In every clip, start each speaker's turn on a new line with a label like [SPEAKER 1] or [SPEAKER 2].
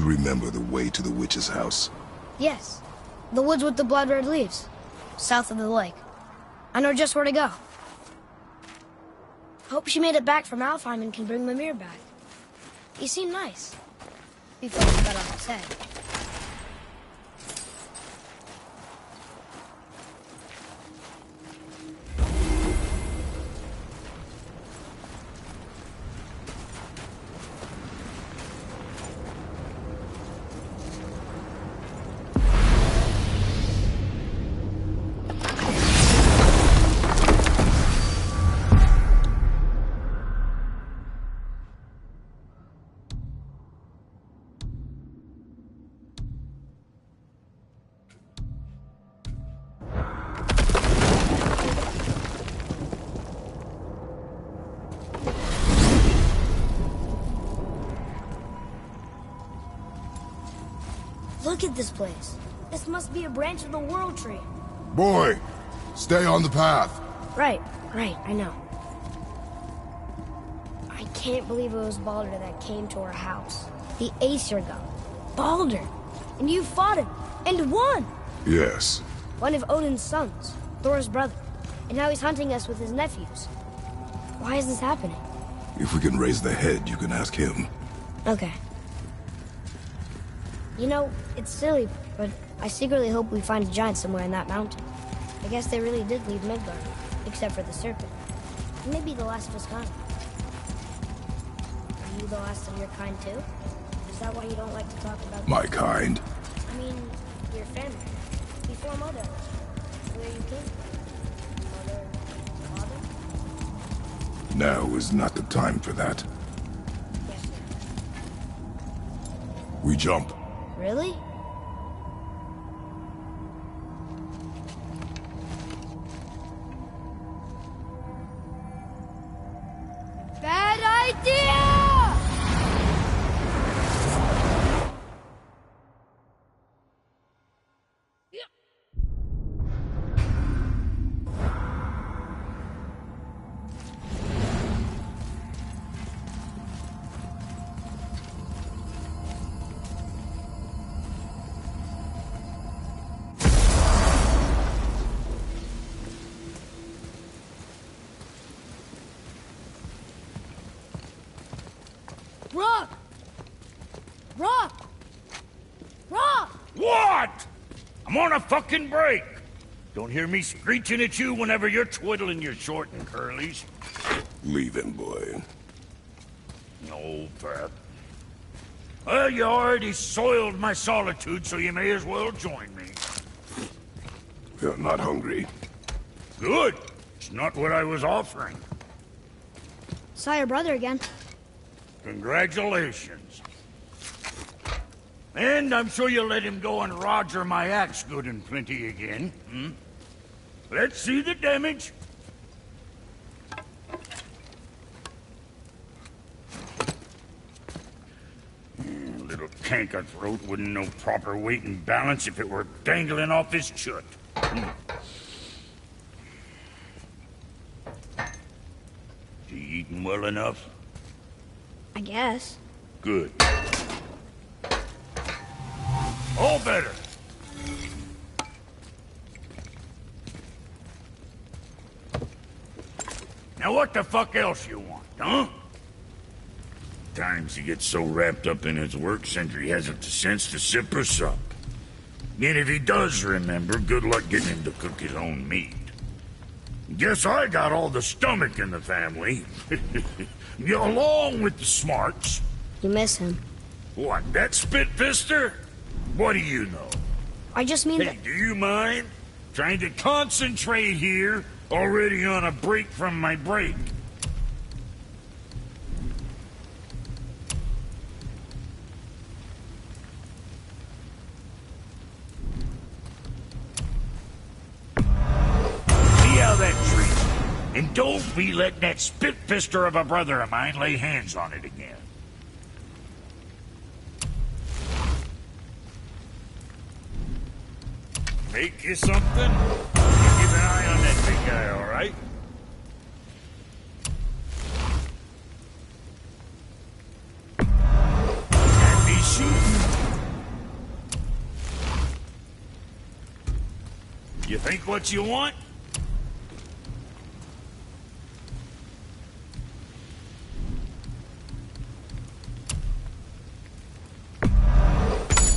[SPEAKER 1] you remember the way to the witch's house?
[SPEAKER 2] Yes. The woods with the blood-red leaves. South of the lake. I know just where to go. Hope she made it back from Alfheim and can bring Mimir back. He seemed nice. Before he got on his head. Look at this place. This must be a branch of the World Tree.
[SPEAKER 1] Boy, stay on the path.
[SPEAKER 2] Right, I know. I can't believe it was Baldur that came to our house. The Aesir god. Baldur! And you fought him, and won!
[SPEAKER 1] Yes.
[SPEAKER 2] One of Odin's sons, Thor's brother. And now he's hunting us with his nephews. Why is this happening?
[SPEAKER 1] If we can raise the head, you can ask him.
[SPEAKER 2] Okay. You know, it's silly, but I secretly hope we find a giant somewhere in that mountain. I guess they really did leave Midgard, except for the serpent. Maybe the last of his kind. Are you the last of your kind too? Is that why you don't like to talk about
[SPEAKER 1] My kind?
[SPEAKER 2] I mean, your family. Before Mother. Where you came from. Mother? Father?
[SPEAKER 1] Now is not the time for that.
[SPEAKER 2] Yes, sir.
[SPEAKER 1] We jump.
[SPEAKER 2] Really? Bad idea! Rock! Rock! Rock!
[SPEAKER 3] What? I'm on a fucking break. Don't hear me screeching at you whenever you're twiddling your short and curlies.
[SPEAKER 1] Leave him, boy.
[SPEAKER 3] No, Pat. Well, you already soiled my solitude, so you may as well join me.
[SPEAKER 1] You're not hungry.
[SPEAKER 3] Good. It's not what I was offering.
[SPEAKER 2] Saw your brother again.
[SPEAKER 3] Congratulations. And I'm sure you'll let him go and Roger my axe good and plenty again. Hmm? Let's see the damage. Little canker throat wouldn't know proper weight and balance if it were dangling off his chut. You eating well enough?
[SPEAKER 2] I guess.
[SPEAKER 3] Good. All better. Now what the fuck else you want, huh? Times he gets so wrapped up in his work, Sentry hasn't the sense to sip or sup. And if he does remember, good luck getting him to cook his own meat. Guess I got all the stomach in the family. Along with the smarts.
[SPEAKER 2] You miss him.
[SPEAKER 3] What, that spit-fister? What do you know?
[SPEAKER 2] I just mean
[SPEAKER 3] Hey,
[SPEAKER 2] that...
[SPEAKER 3] do you mind? Trying to concentrate here, already on a break from my break. See how that treats you. And don't be letting that spit-fister of a brother of mine lay hands on it again. Make you something? You keep an eye on that big guy, all right? Can't be shooting You think what you want?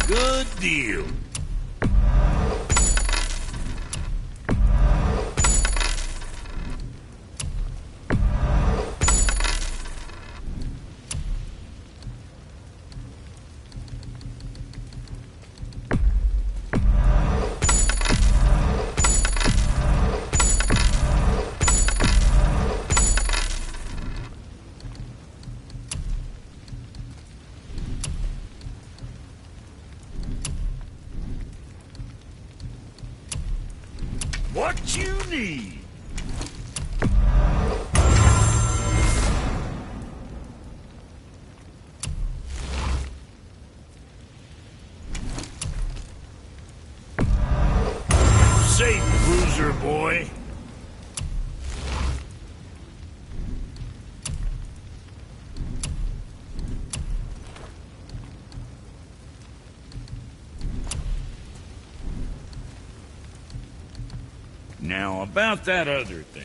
[SPEAKER 3] Good deal. What you need? Safe, cruiser boy. Now, about that other thing.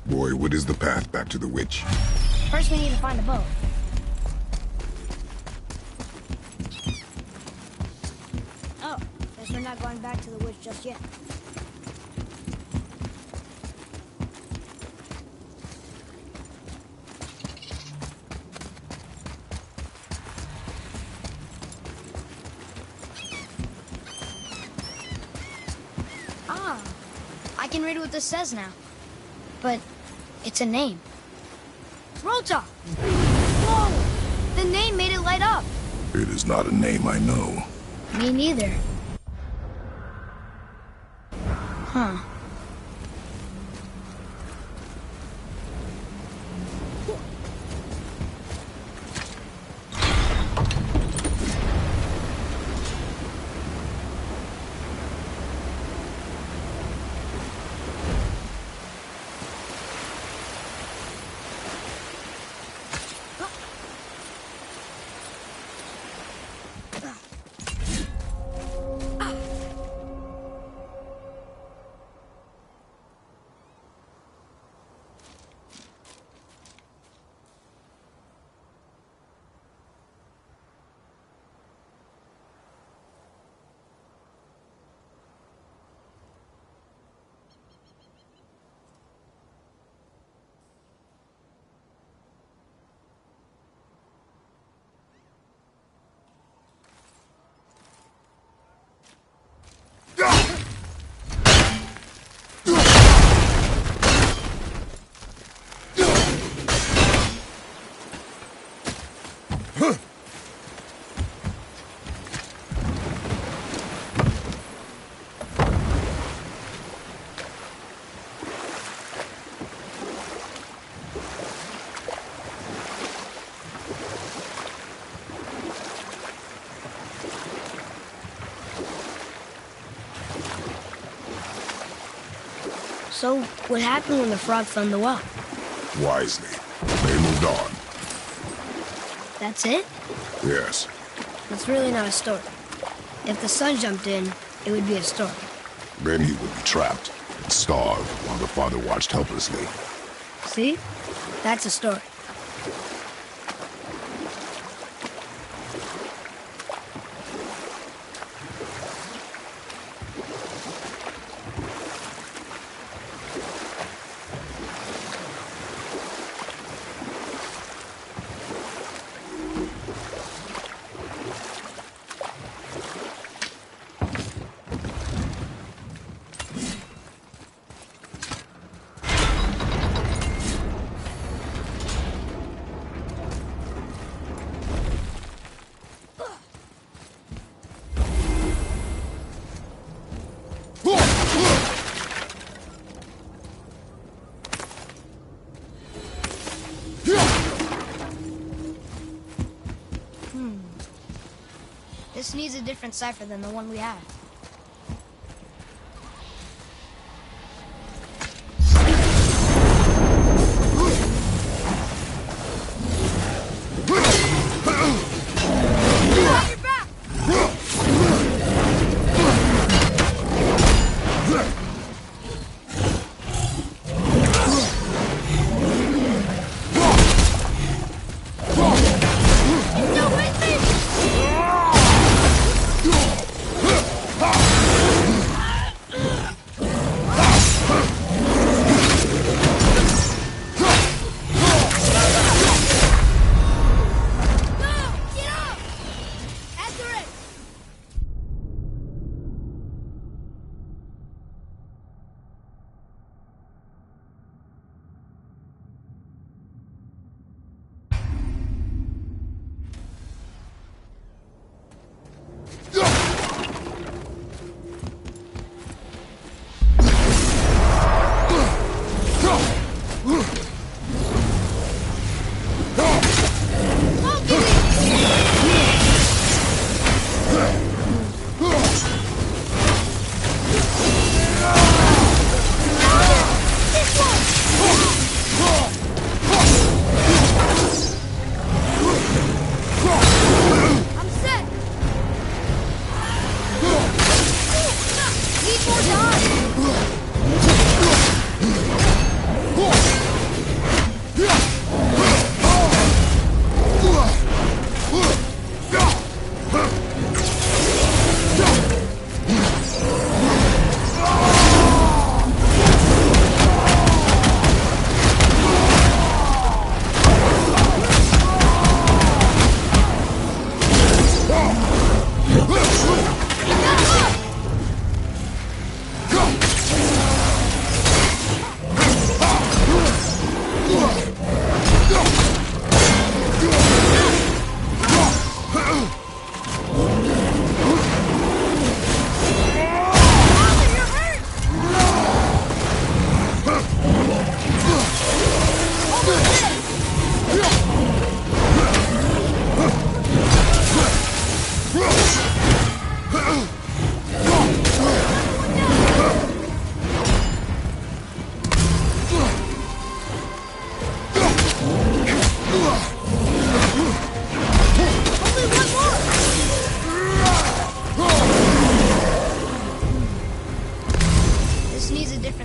[SPEAKER 1] Boy, what is the path back to the witch?
[SPEAKER 2] First, we need to find a boat. Oh, guess we're not going back to the witch just yet. Ah, I can read what this says now. But it's a name. Rota! Whoa! The name made it light up.
[SPEAKER 1] It is not a name I know.
[SPEAKER 2] Me neither. Huh. So, what happened when the frog found the well?
[SPEAKER 1] Wisely. They moved on.
[SPEAKER 2] That's it?
[SPEAKER 1] Yes.
[SPEAKER 2] It's really not a story. If the son jumped in, it would be a story.
[SPEAKER 1] Then he would be trapped, starved, while the father watched helplessly.
[SPEAKER 2] See? That's a story. This needs a different cipher than the one we have.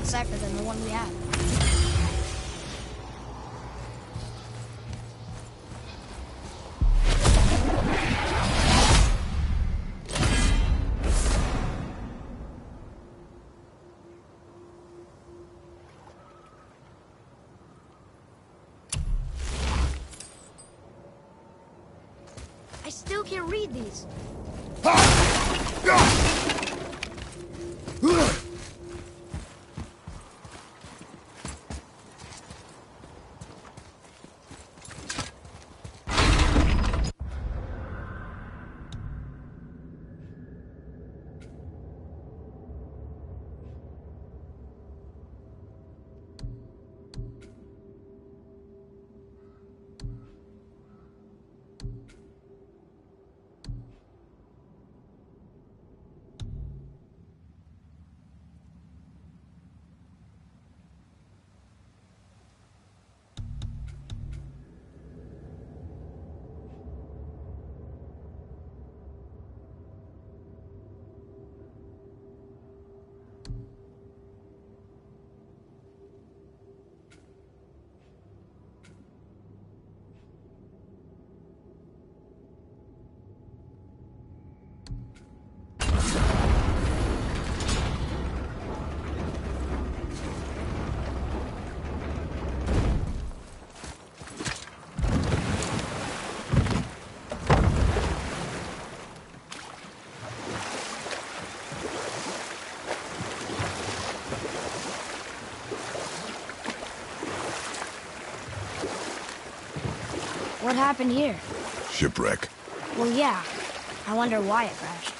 [SPEAKER 2] Cipher than the one we have. I still can't read these. What happened here?
[SPEAKER 1] Shipwreck.
[SPEAKER 2] Well, yeah. I wonder why it crashed.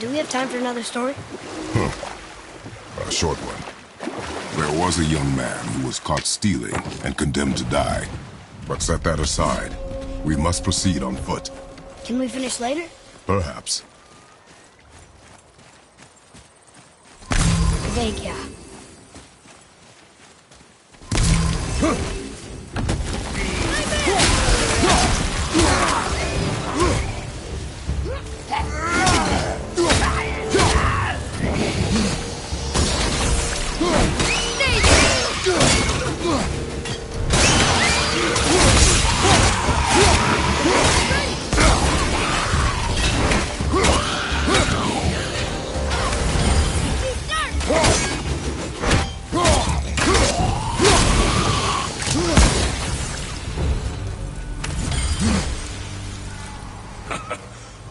[SPEAKER 2] Do we have time for another story?
[SPEAKER 1] A short one. There was a young man who was caught stealing and condemned to die. But set that aside. We must proceed on foot.
[SPEAKER 2] Can we finish later?
[SPEAKER 1] Perhaps.
[SPEAKER 2] Vega.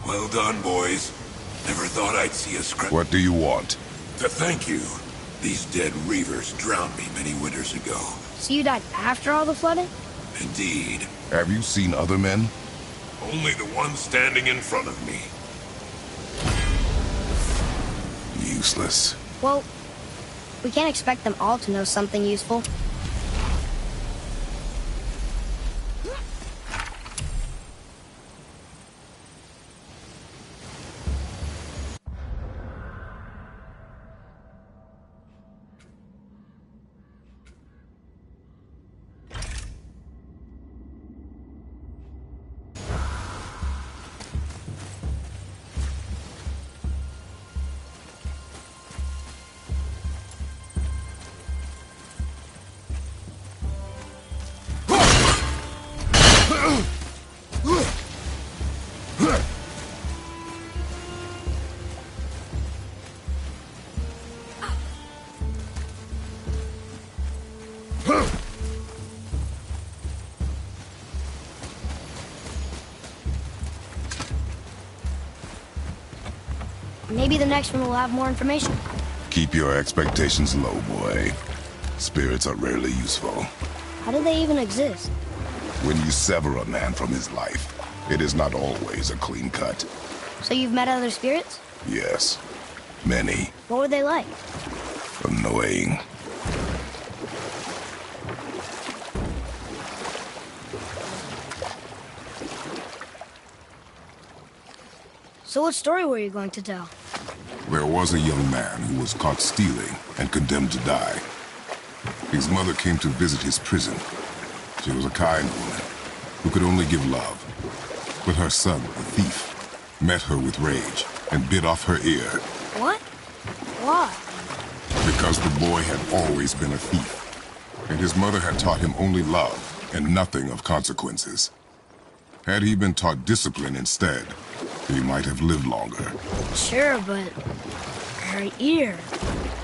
[SPEAKER 4] Well done, boys. Never thought I'd see a scrap.
[SPEAKER 1] What do you want?
[SPEAKER 4] To thank you. These dead reavers drowned me many winters ago.
[SPEAKER 2] So you died after all the flooding?
[SPEAKER 4] Indeed.
[SPEAKER 1] Have you seen other men?
[SPEAKER 4] Only the one standing in front of me.
[SPEAKER 1] Useless.
[SPEAKER 2] Well, we can't expect them all to know something useful. Maybe the next one will have more information.
[SPEAKER 1] Keep your expectations low, boy. Spirits are rarely useful.
[SPEAKER 2] How do they even exist?
[SPEAKER 1] When you sever a man from his life, it is not always a clean cut.
[SPEAKER 2] So you've met other spirits?
[SPEAKER 1] Yes, many.
[SPEAKER 2] What were they like?
[SPEAKER 1] Annoying.
[SPEAKER 2] So what story were you going to tell?
[SPEAKER 1] There was a young man who was caught stealing and condemned to die. His mother came to visit his prison. She was a kind woman who could only give love. But her son, the thief, met her with rage and bit off her ear.
[SPEAKER 2] What? Why?
[SPEAKER 1] Because the boy had always been a thief, and his mother had taught him only love and nothing of consequences. Had he been taught discipline instead, he might have lived longer.
[SPEAKER 2] Sure, but her ear,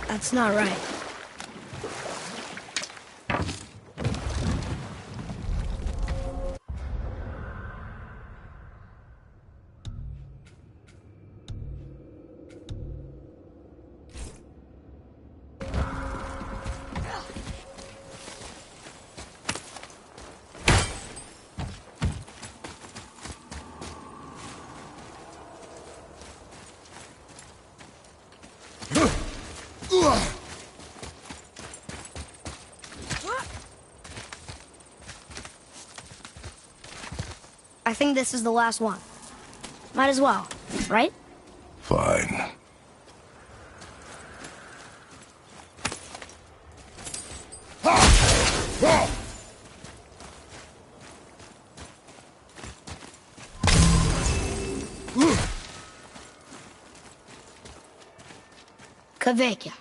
[SPEAKER 2] that's not right. I think this is the last one. Might as well, right?
[SPEAKER 1] Fine.
[SPEAKER 2] Kaveka.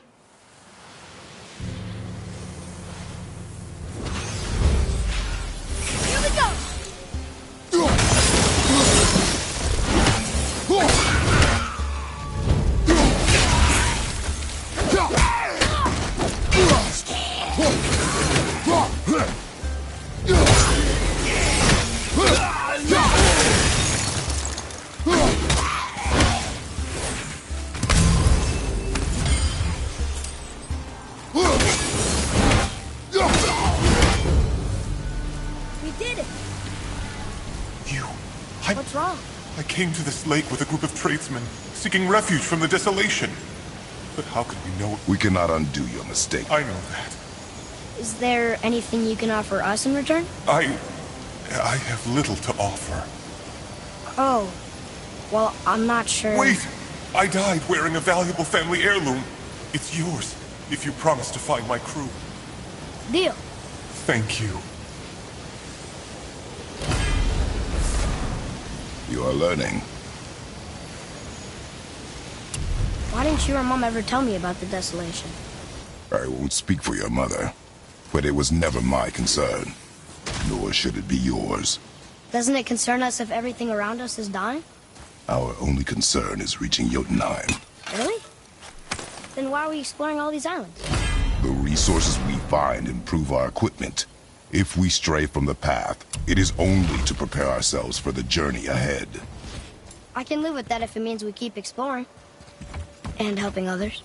[SPEAKER 2] Here we go!
[SPEAKER 5] came to this lake with a group of tradesmen, seeking refuge from the desolation. But how could we know?
[SPEAKER 1] We cannot undo your mistake.
[SPEAKER 5] I know that.
[SPEAKER 2] Is there anything you can offer us in return?
[SPEAKER 5] I have little to offer.
[SPEAKER 2] Oh. Well, I'm not sure.
[SPEAKER 5] Wait! I died wearing a valuable family heirloom. It's yours, if you promise to find my crew.
[SPEAKER 2] Deal.
[SPEAKER 5] Thank you.
[SPEAKER 1] You are learning.
[SPEAKER 2] Why didn't you or Mom ever tell me about the desolation?
[SPEAKER 1] I won't speak for your mother, but it was never my concern. Nor should it be yours.
[SPEAKER 2] Doesn't it concern us if everything around us is dying?
[SPEAKER 1] Our only concern is reaching Jotunheim.
[SPEAKER 2] Really? Then why are we exploring all these islands?
[SPEAKER 1] The resources we find improve our equipment. If we stray from the path, it is only to prepare ourselves for the journey ahead.
[SPEAKER 2] I can live with that if it means we keep exploring. And helping others.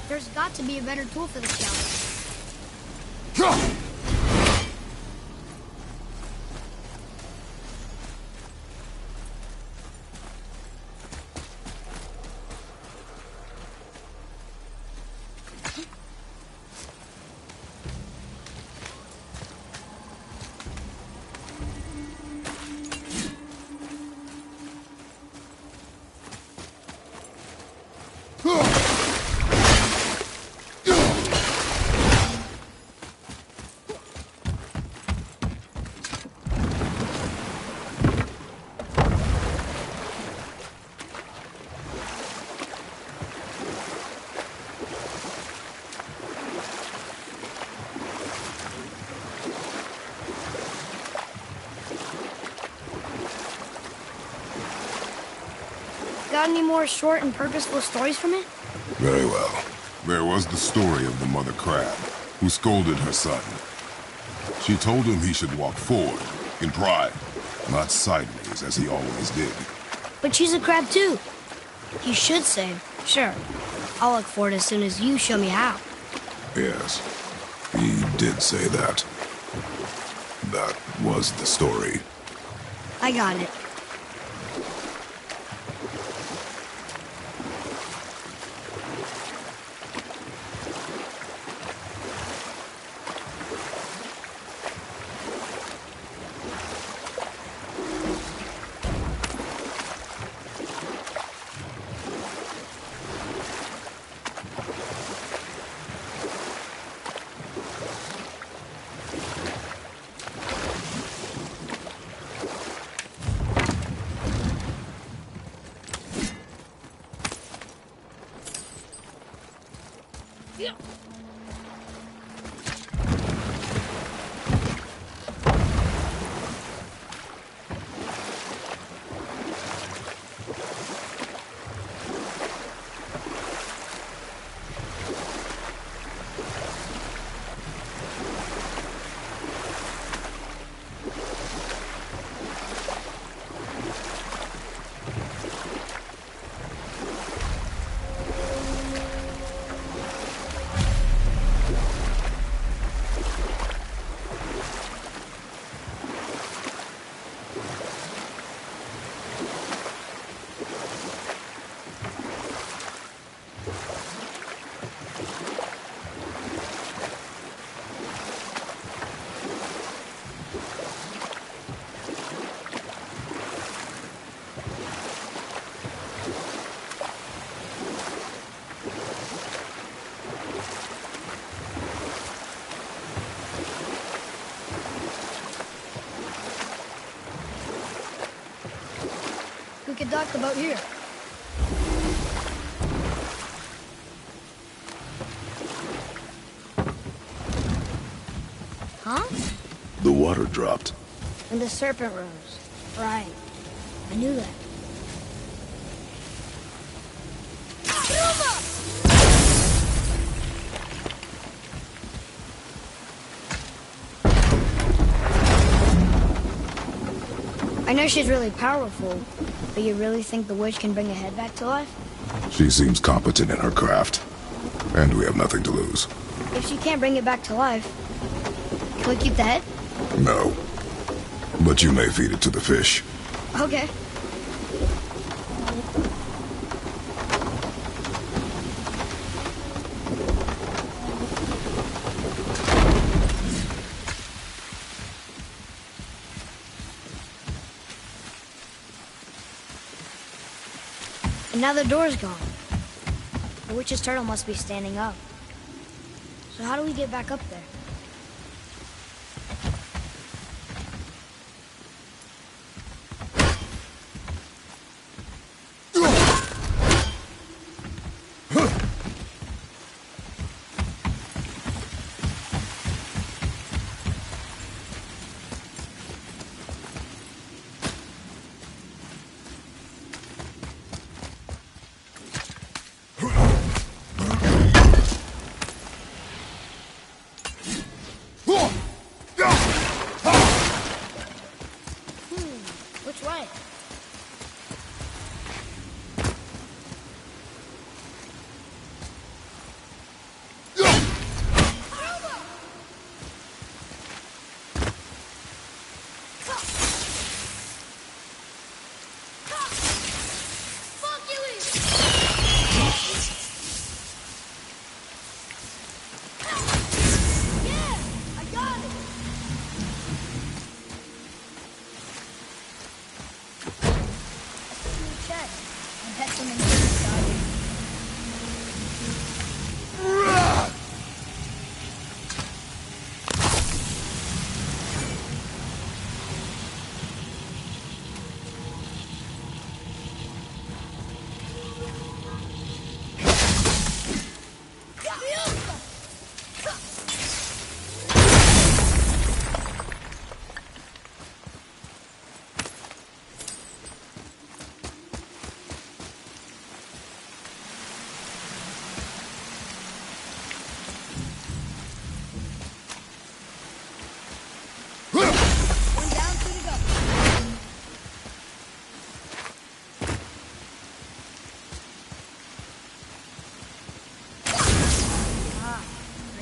[SPEAKER 2] There's got to be a better tool for this job. Got any more short and purposeful stories from it?
[SPEAKER 1] Very well. There was the story of the mother crab, who scolded her son. She told him he should walk forward, in pride, not sideways as he always did.
[SPEAKER 2] But she's a crab too. You should say, sure. I'll look for it as soon as you show me how.
[SPEAKER 1] Yes, he did say that. That was the story.
[SPEAKER 2] I got it. We could dock about here. Huh?
[SPEAKER 1] The water dropped.
[SPEAKER 2] And the serpent rose. Right. I knew that. I know she's really powerful, but you really think the witch can bring a head back to life?
[SPEAKER 1] She seems competent in her craft, and we have nothing to lose.
[SPEAKER 2] If she can't bring it back to life, can we keep the head?
[SPEAKER 1] No. But you may feed it to the fish.
[SPEAKER 2] Okay. And now the door's gone. The witch's turtle must be standing up. So how do we get back up there? Which way?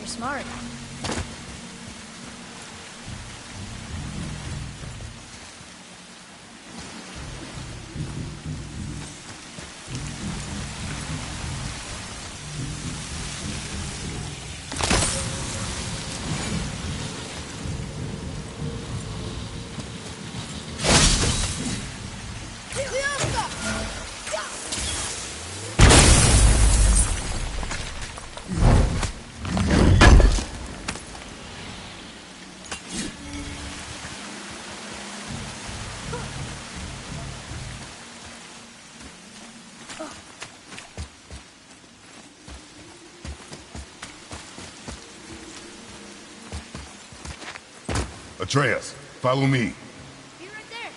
[SPEAKER 2] Smart.
[SPEAKER 1] Atreus, follow me.
[SPEAKER 2] Be right there.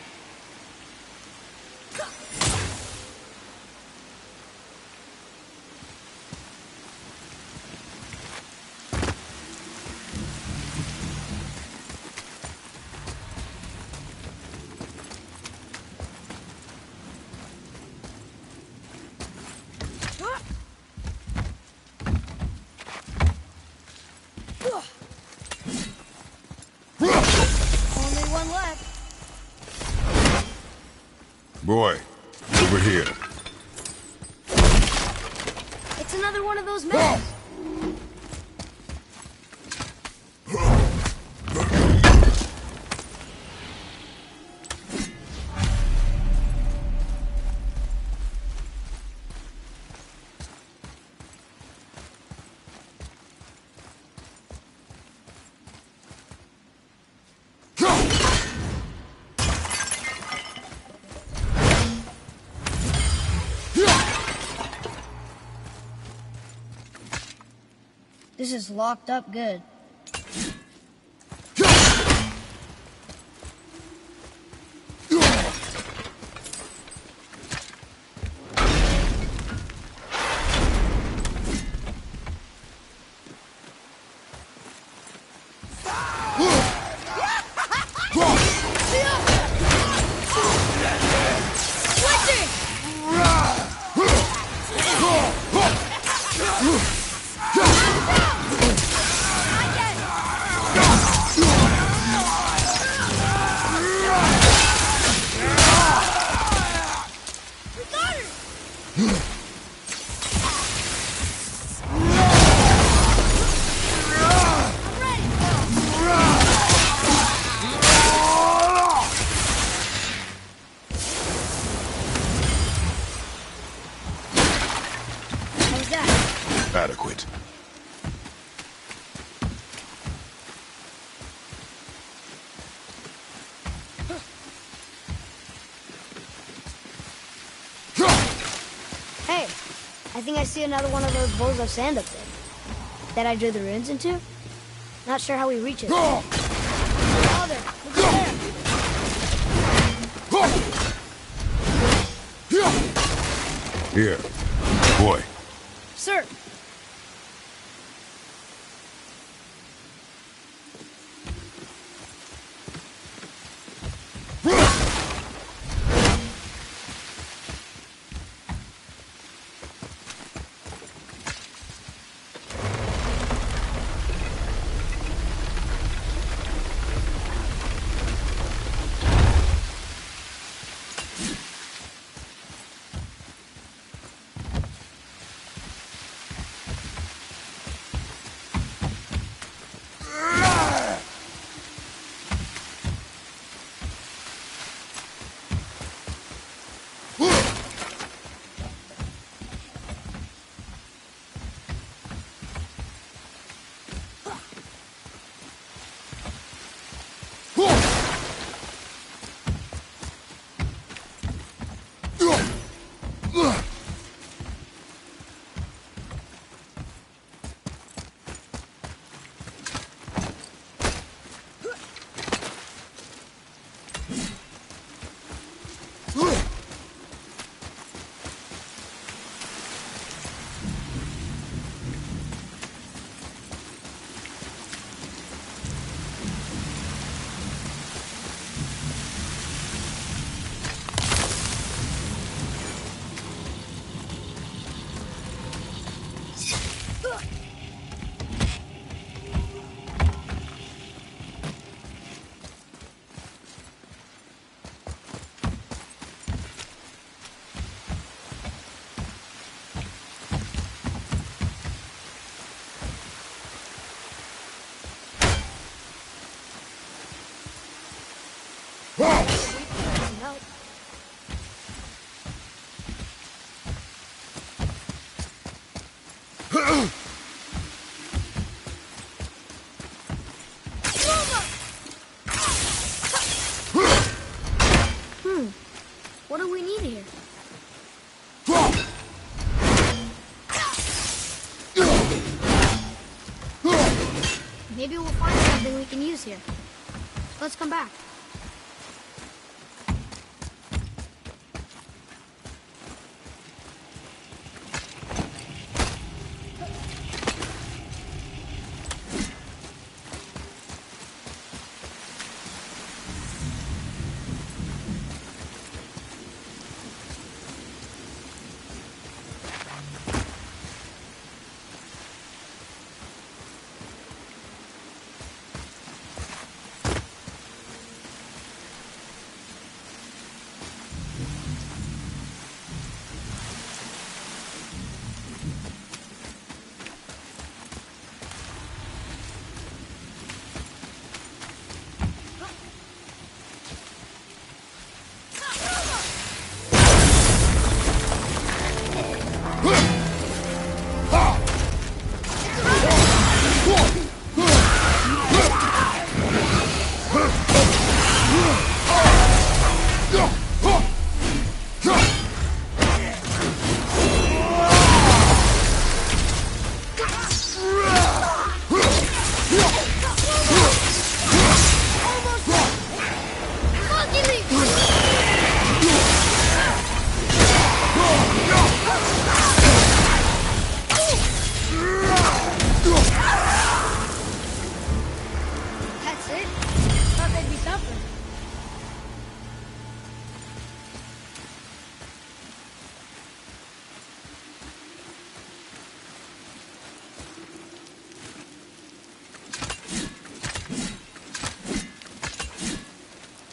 [SPEAKER 2] Only one left.
[SPEAKER 1] Boy, over here.
[SPEAKER 2] It's another one of those men. This is locked up good.
[SPEAKER 1] adequate.
[SPEAKER 2] Hey, I think I see another one of those bowls of sand up there. That I drew the runes into? Not sure how we reach it. Oh, there! Look at there!
[SPEAKER 1] Here, boy.
[SPEAKER 2] Sir! What do we need here? Maybe we'll find something we can use here. Let's come back.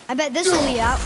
[SPEAKER 2] I bet this will lead out.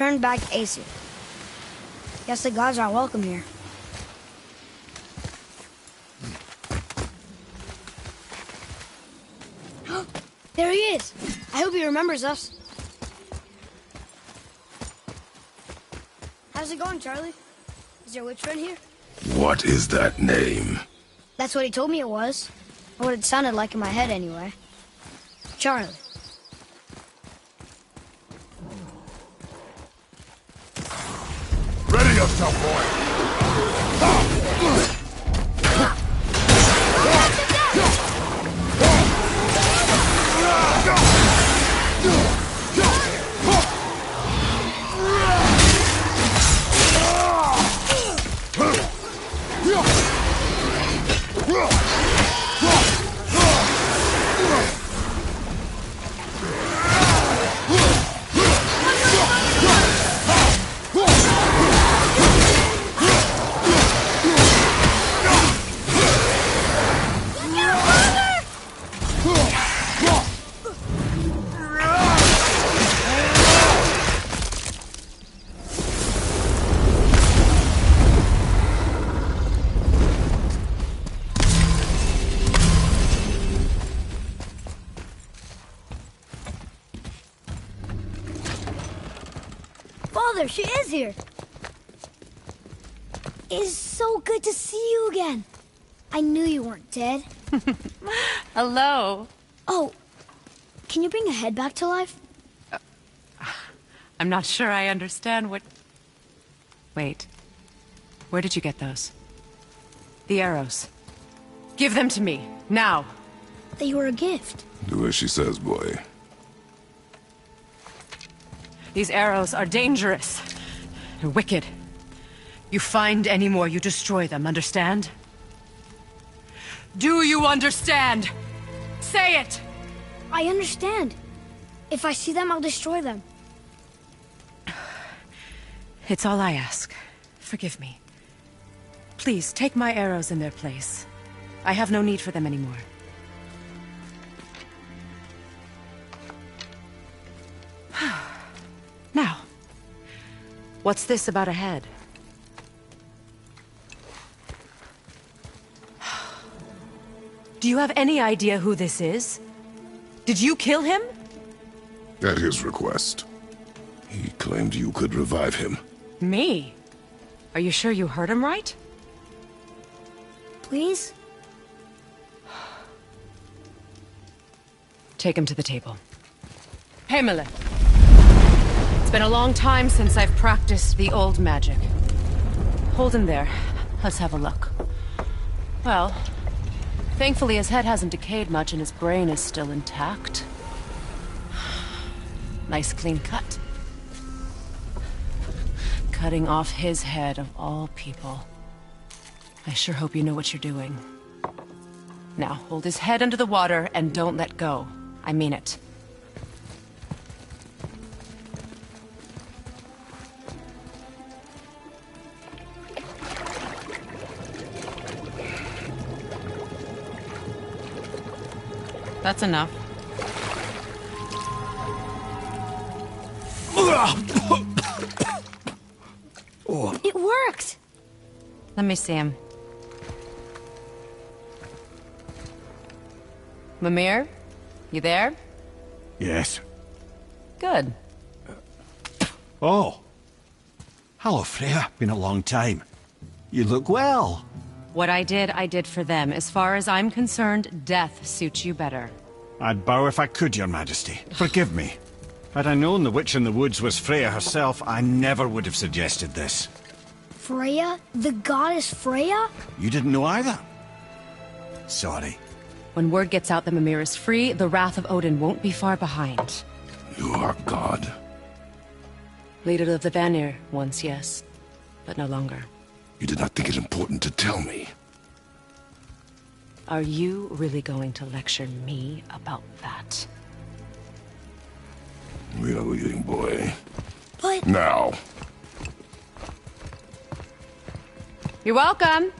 [SPEAKER 2] returned back to Aesir. Guess the gods aren't welcome here. There he is! I hope he remembers us. How's it going, Charlie? Is your witch friend here?
[SPEAKER 1] What is that name?
[SPEAKER 2] That's what he told me it was. Or what it sounded like in my head, anyway. Charlie.
[SPEAKER 1] Ready yourself, boy!
[SPEAKER 2] Father, she is here. It's so good to see you again. I knew you weren't dead.
[SPEAKER 6] Hello.
[SPEAKER 2] Oh, can you bring a head back to life?
[SPEAKER 6] I'm not sure I understand what... Wait. Where did you get those? The arrows. Give them to me, now.
[SPEAKER 2] They were a gift.
[SPEAKER 1] Do as she says, boy.
[SPEAKER 6] These arrows are dangerous. They're wicked. You find any more, you destroy them, understand? Do you understand? Say it!
[SPEAKER 2] I understand. If I see them, I'll destroy them.
[SPEAKER 6] It's all I ask. Forgive me. Please, take my arrows in their place. I have no need for them anymore. Now, what's this about a head? Do you have any idea who this is? Did you kill him?
[SPEAKER 1] At his request. He claimed you could revive him.
[SPEAKER 6] Me? Are you sure you heard him right?
[SPEAKER 2] Please?
[SPEAKER 6] Take him to the table. Pamela. It's been a long time since I've practiced the old magic. Hold him there. Let's have a look. Well, thankfully his head hasn't decayed much and his brain is still intact. Nice clean cut. Cutting off his head of all people. I sure hope you know what you're doing. Now, hold his head under the water and don't let go. I mean it. That's enough.
[SPEAKER 2] It worked!
[SPEAKER 6] Let me see him. Mimir? You there?
[SPEAKER 7] Yes.
[SPEAKER 6] Good.
[SPEAKER 7] Oh. Hello, Freya. Been a long time. You look well.
[SPEAKER 6] What I did for them. As far as I'm concerned, death suits you better.
[SPEAKER 7] I'd bow if I could, Your Majesty. Forgive me. Had I known the witch in the woods was Freya herself, I never would have suggested this.
[SPEAKER 2] Freya? The goddess Freya?
[SPEAKER 7] You didn't know either? Sorry.
[SPEAKER 6] When word gets out that Mimir is free, the wrath of Odin won't be far behind.
[SPEAKER 1] You are God.
[SPEAKER 6] Leader of the Vanir, once, yes. But no longer.
[SPEAKER 1] You did not think it important to tell me.
[SPEAKER 6] Are you really going to lecture me about that?
[SPEAKER 1] We are leaving, boy.
[SPEAKER 2] But...
[SPEAKER 1] Now.
[SPEAKER 6] You're welcome!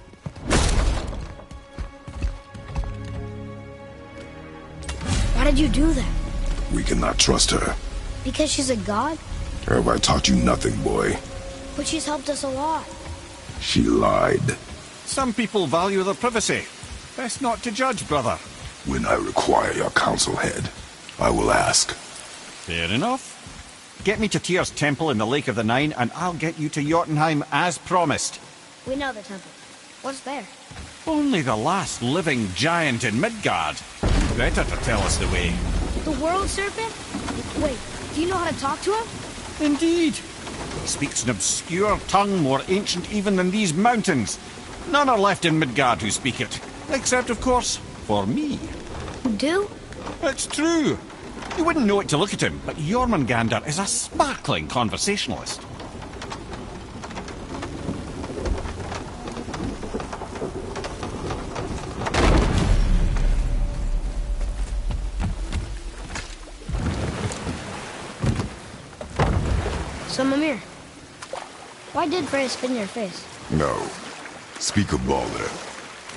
[SPEAKER 2] Why did you do that?
[SPEAKER 1] We cannot trust her.
[SPEAKER 2] Because she's a god?
[SPEAKER 1] Have I taught you nothing, boy?
[SPEAKER 2] But she's helped us a lot.
[SPEAKER 1] She lied.
[SPEAKER 7] Some people value their privacy. Best not to judge, brother.
[SPEAKER 1] When I require your council head, I will ask.
[SPEAKER 7] Fair enough. Get me to Tyr's temple in the Lake of the Nine, and I'll get you to Jotunheim as promised.
[SPEAKER 2] We know the temple. What's there?
[SPEAKER 7] Only the last living giant in Midgard. Better to tell us the way.
[SPEAKER 2] The world serpent? Wait, do you know how to talk to him?
[SPEAKER 7] Indeed. He speaks an obscure tongue more ancient even than these mountains. None are left in Midgard who speak it. Except, of course, for me.
[SPEAKER 2] You do?
[SPEAKER 7] It's true. You wouldn't know it to look at him, but Jormungandr is a sparkling conversationalist.
[SPEAKER 2] So, Mimir, why did Freya spit in your face?
[SPEAKER 1] No. Speak of Baldur.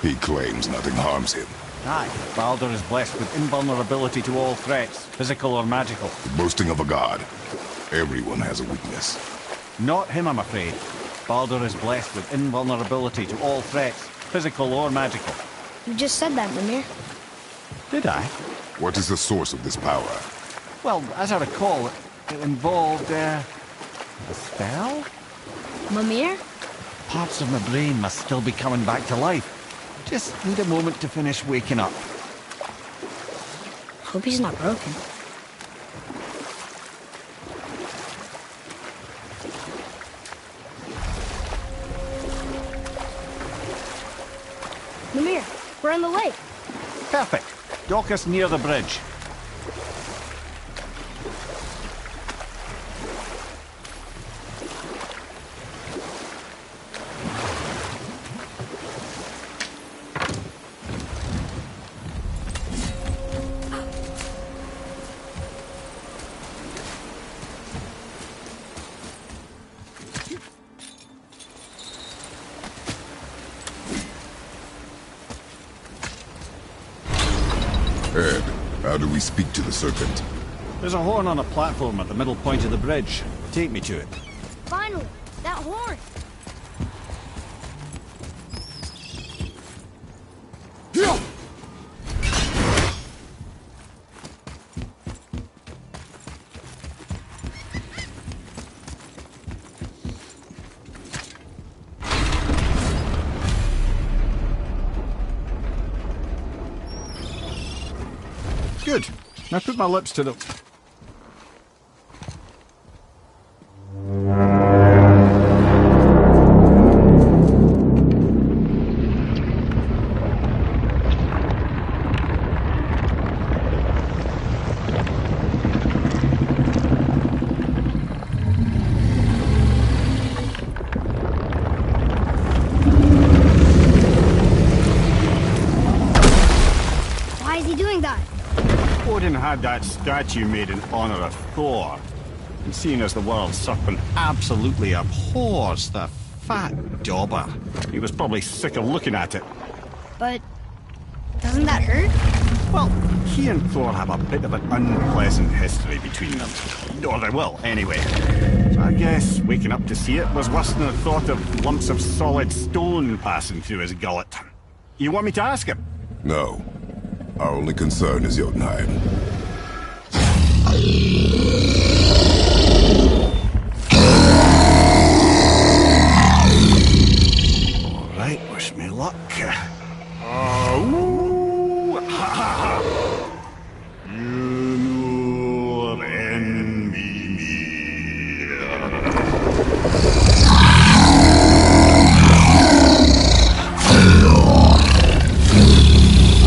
[SPEAKER 1] He claims nothing harms him.
[SPEAKER 7] Aye, Baldur is blessed with invulnerability to all threats, physical or magical.
[SPEAKER 1] The boasting of a god. Everyone has a weakness.
[SPEAKER 7] Not him, I'm afraid. Baldur is blessed with invulnerability to all threats, physical or magical.
[SPEAKER 2] You just said that, Mimir.
[SPEAKER 7] Did I?
[SPEAKER 1] What is the source of this power?
[SPEAKER 7] Well, as I recall, it involved, a spell?
[SPEAKER 2] Mimir?
[SPEAKER 7] Parts of my brain must still be coming back to life. Just need a moment to finish waking up.
[SPEAKER 2] Hope he's not broken. Mimir, we're in the lake.
[SPEAKER 7] Perfect. Dock us near the bridge.
[SPEAKER 1] Ed, how do we speak to the serpent?
[SPEAKER 7] There's a horn on a platform at the middle point of the bridge. Take me to it.
[SPEAKER 2] Finally, that horn.
[SPEAKER 7] Good. Now put my lips to the...
[SPEAKER 2] Why is he doing that?
[SPEAKER 7] Odin had that statue made in honor of Thor. And seeing as the world's serpent absolutely abhors the fat dauber, he was probably sick of looking at it.
[SPEAKER 2] But doesn't that hurt?
[SPEAKER 7] Well, he and Thor have a bit of an unpleasant history between them. Or they will, anyway. So I guess waking up to see it was worse than the thought of lumps of solid stone passing through his gullet. You want me to ask him?
[SPEAKER 1] No. Our only concern is Jotunheim.
[SPEAKER 7] All right, wish me luck.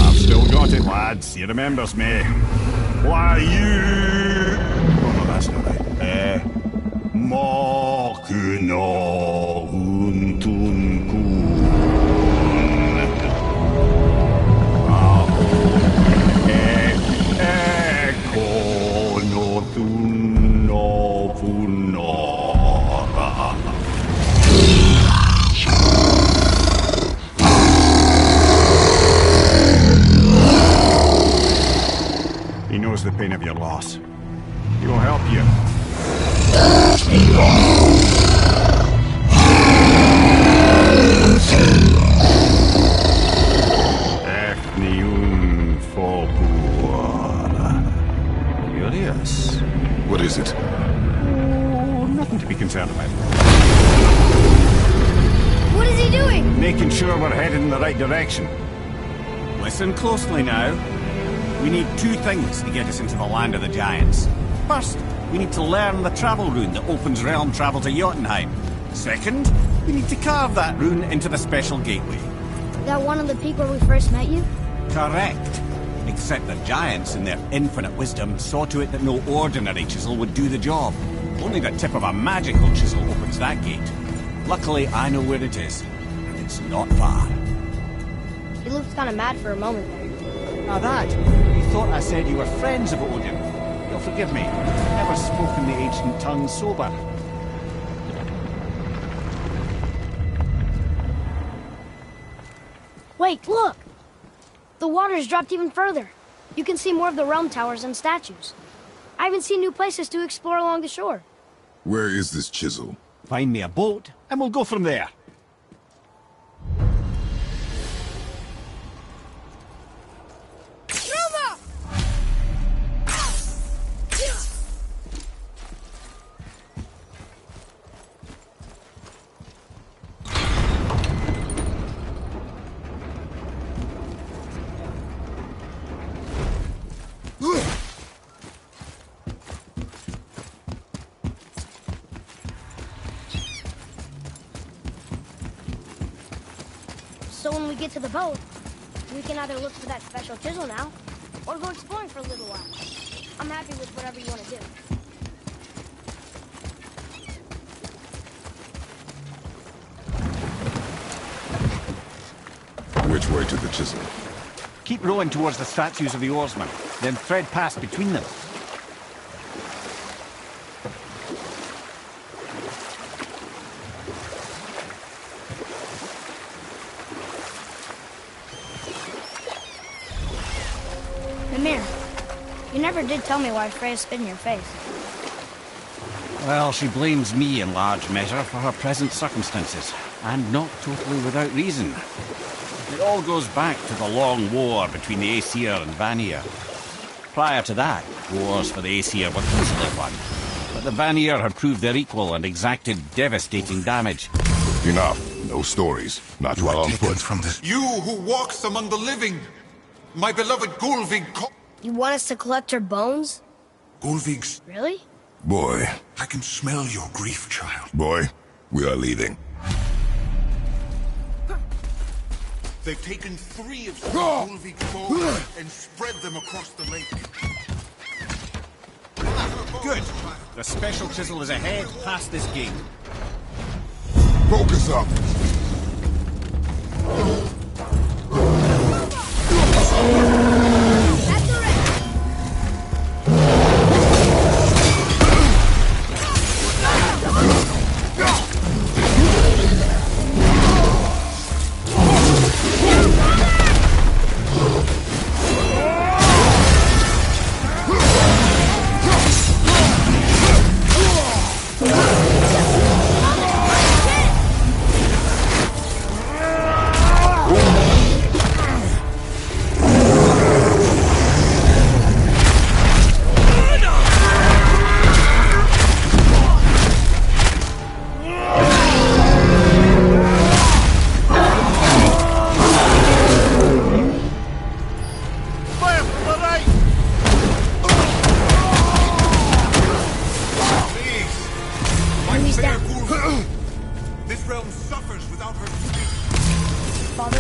[SPEAKER 7] I've still got it, lads. He remembers me. Why you? Oh no, that's not right. Makuna untunkun. He knows the pain of your loss. He will help you. Curious.
[SPEAKER 1] What is it?
[SPEAKER 7] Oh, nothing to be concerned about.
[SPEAKER 2] What is he doing?
[SPEAKER 7] Making sure we're headed in the right direction. Listen closely now. We need two things to get us into the land of the giants. First, we need to learn the travel rune that opens realm travel to Jotunheim. Second, we need to carve that rune into the special gateway.
[SPEAKER 2] That one on the peak where we first met you?
[SPEAKER 7] Correct. Except the giants, in their infinite wisdom, saw to it that no ordinary chisel would do the job. Only the tip of a magical chisel opens that gate. Luckily, I know where it is. And it's not far.
[SPEAKER 2] He looked kind of mad for a moment there.
[SPEAKER 7] Now that, you thought I said you were friends of Odin. You'll forgive me. I've never spoken the ancient tongue sober.
[SPEAKER 2] Wait, look! The water's dropped even further. You can see more of the realm towers and statues. I even see new places to explore along the shore.
[SPEAKER 1] Where is this chisel?
[SPEAKER 7] Find me a boat, and we'll go from there.
[SPEAKER 2] So when we get to the boat, we can either look for that special chisel now, or go exploring for a little while. I'm happy with whatever you want to do.
[SPEAKER 1] Which way to the chisel?
[SPEAKER 7] Keep rowing towards the statues of the oarsmen, then thread past between them.
[SPEAKER 2] Mimir, you never did tell me why Freya spit in your face.
[SPEAKER 7] Well, she blames me in large measure for her present circumstances, and not totally without reason. It all goes back to the long war between the Aesir and Vanir. Prior to that, wars for the Aesir were easily won, but the Vanir had proved their equal and exacted devastating damage.
[SPEAKER 1] Enough. No stories. Not while on foot.
[SPEAKER 8] From this. You who walks among the living! My beloved Gulvig
[SPEAKER 2] You want us to collect her bones?
[SPEAKER 8] Gulvig's...
[SPEAKER 2] Really?
[SPEAKER 1] Boy.
[SPEAKER 8] I can smell your grief, child.
[SPEAKER 1] Boy, we are leaving.
[SPEAKER 8] They've taken 3 of Gulvig's bones and spread them across the lake.
[SPEAKER 7] Good. The special chisel is ahead, past this gate.
[SPEAKER 1] Focus up.
[SPEAKER 8] This realm suffers without her.
[SPEAKER 2] Father,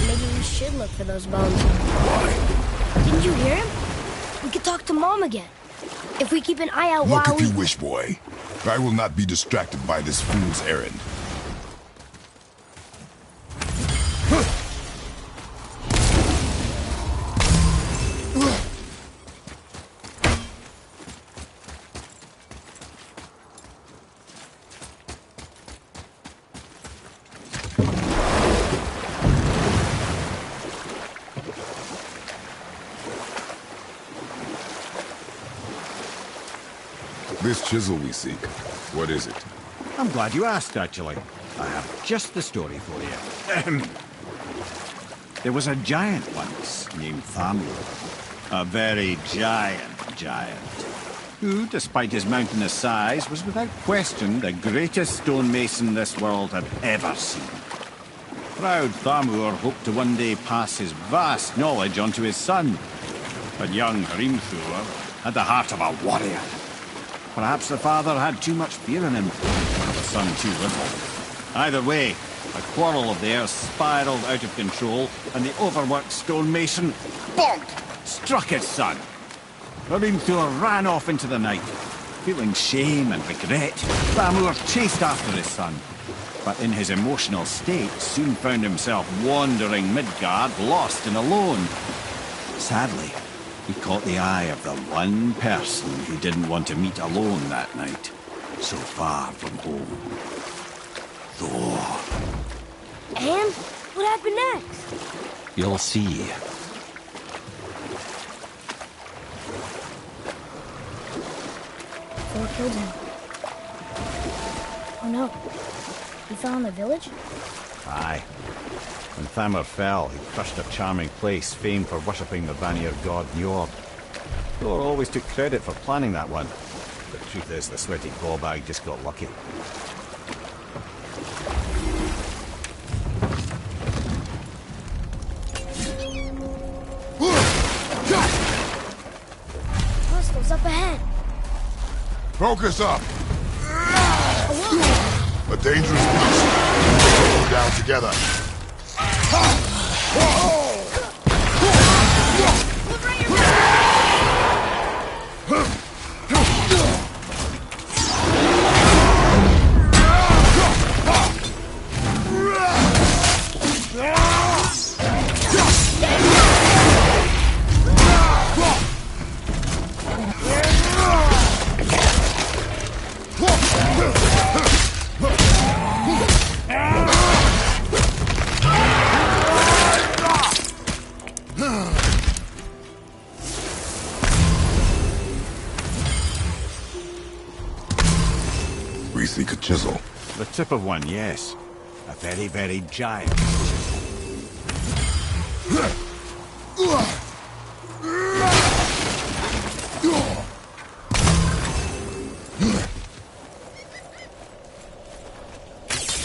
[SPEAKER 2] maybe we should look for those bones. Why? Didn't you hear him? We could talk to Mom again. If we keep an eye out
[SPEAKER 1] Look
[SPEAKER 2] while
[SPEAKER 1] if you wish, boy. I will not be distracted by this fool's errand. This chisel we seek, what is it?
[SPEAKER 7] I'm glad you asked, actually. I have just the story for you. There was a giant once named Thamur. A very giant, who, despite his mountainous size, was without question the greatest stonemason this world had ever seen. Proud Thamur hoped to one day pass his vast knowledge on to his son. But young Hrimthur had the heart of a warrior. Perhaps the father had too much fear in him, or the son too little. Either way, a quarrel of theirs spiraled out of control, and the overworked stonemason, bonk, struck his son. Hrimthur ran off into the night. Feeling shame and regret, Thamur chased after his son, but in his emotional state soon found himself wandering Midgard, lost and alone. Sadly, he caught the eye of the one person he didn't want to meet alone that night, so far from home. Thor.
[SPEAKER 2] And what happened next?
[SPEAKER 7] You'll see.
[SPEAKER 2] Thor killed him. Oh no. He fell in the village?
[SPEAKER 7] Aye. When Thamur fell, he crushed a charming place famed for worshipping the Vanir god Njord. Thor always took credit for planning that one. The truth is, the sweaty ballbag just got lucky.
[SPEAKER 2] Crystal's up ahead.
[SPEAKER 1] Focus up! A dangerous beast. Go down together. We seek a chisel.
[SPEAKER 7] The tip of one, yes. A very giant.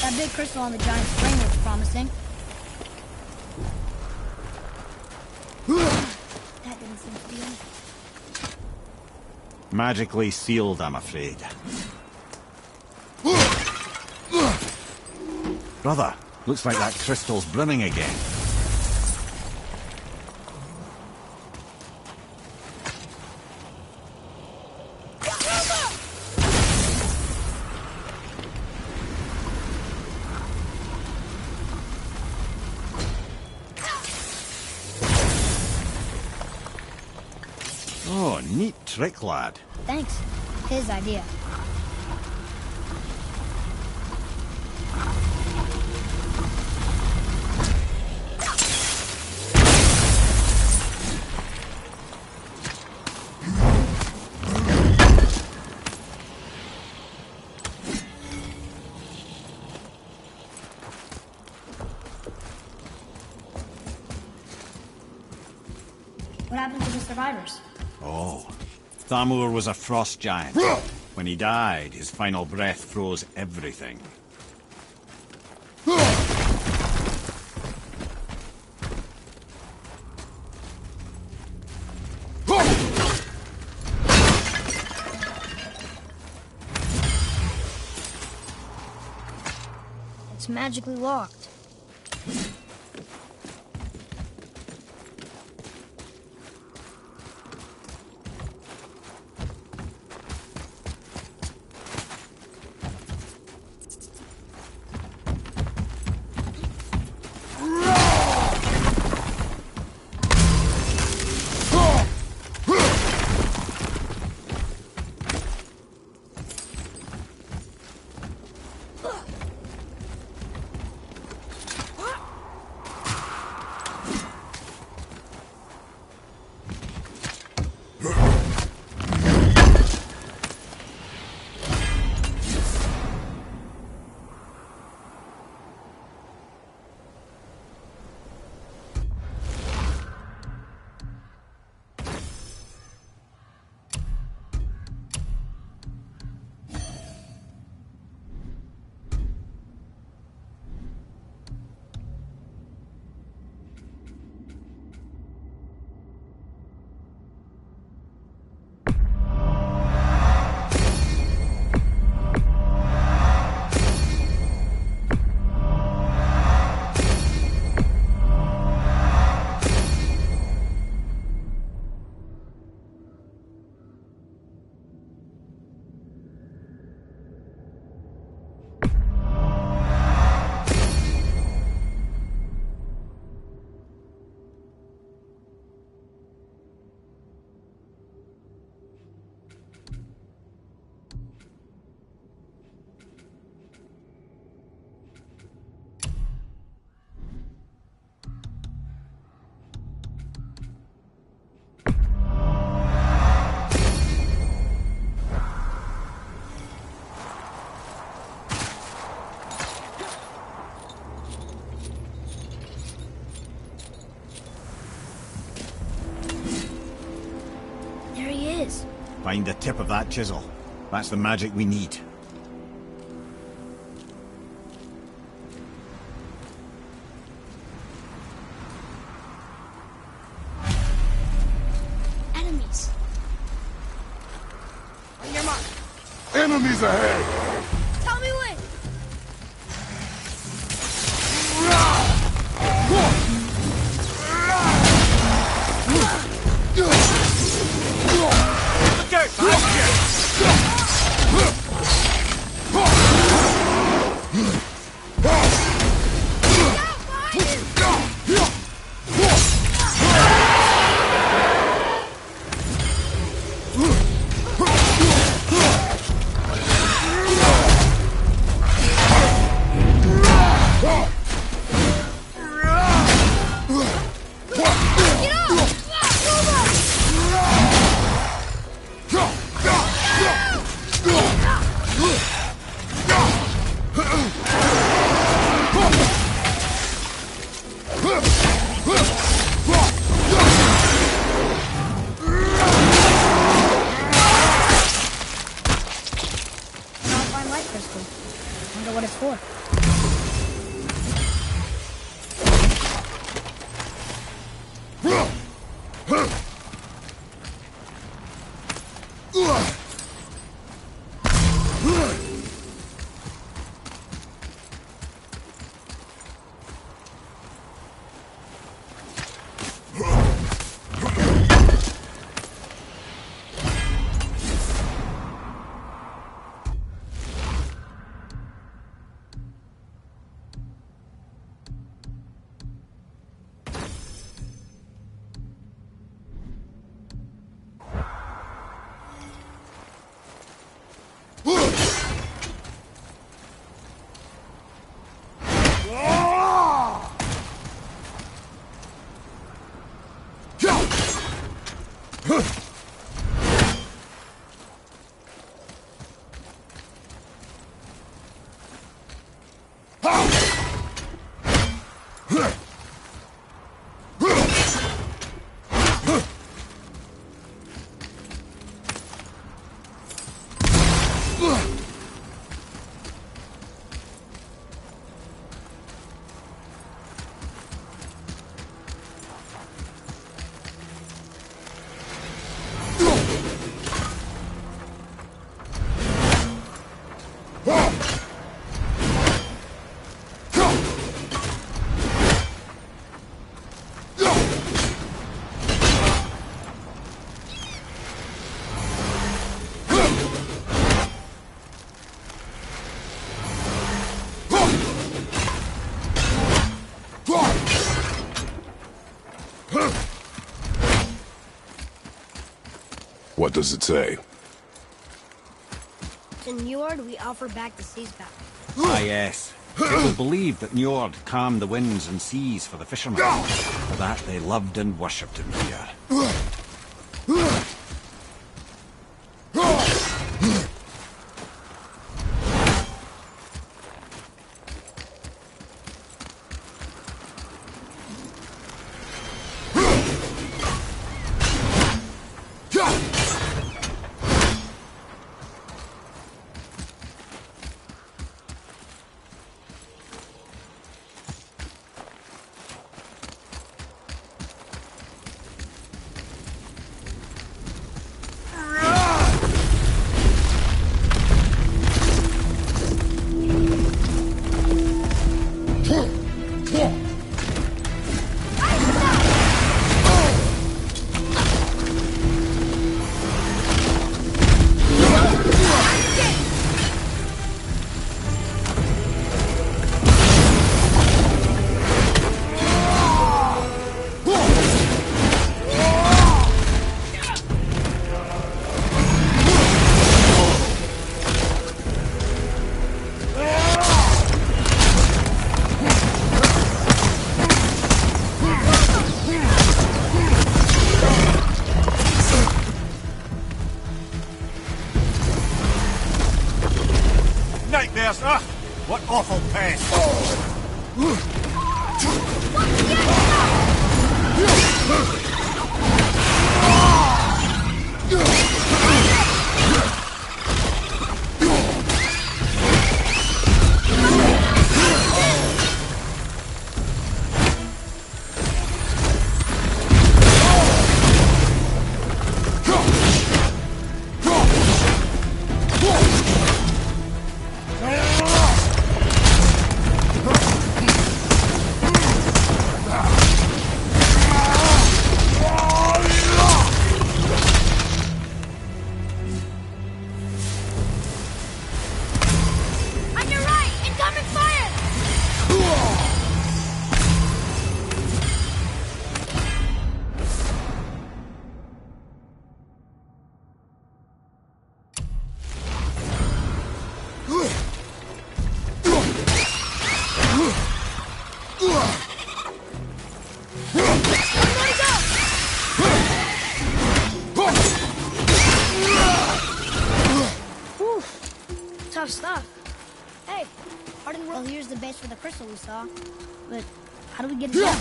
[SPEAKER 2] That big crystal on the giant spring looks promising. That didn't seem to be it.
[SPEAKER 7] Magically sealed, I'm afraid. Brother, looks like that crystal's brimming again. Oh, neat trick, lad.
[SPEAKER 2] Thanks. His idea. What happened to the survivors?
[SPEAKER 7] Oh, Thamur was a frost giant. When he died, his final breath froze everything.
[SPEAKER 2] It's magically locked. is.
[SPEAKER 7] Find the tip of that chisel. That's the magic we need.
[SPEAKER 2] Enemies. On your mark.
[SPEAKER 1] Enemies ahead!
[SPEAKER 2] Tell me when. Wonder what it's for.
[SPEAKER 1] What does it say?
[SPEAKER 2] In Njord, we offer back the seas back.
[SPEAKER 7] Ah, yes. It was believed that Njord calmed the winds and seas for the fishermen. For that, they loved and worshipped him here. Nightmares! Ah! What awful pain!
[SPEAKER 2] tough stuff. Hey, well, here's the base for the crystal we saw. But how do we get it down?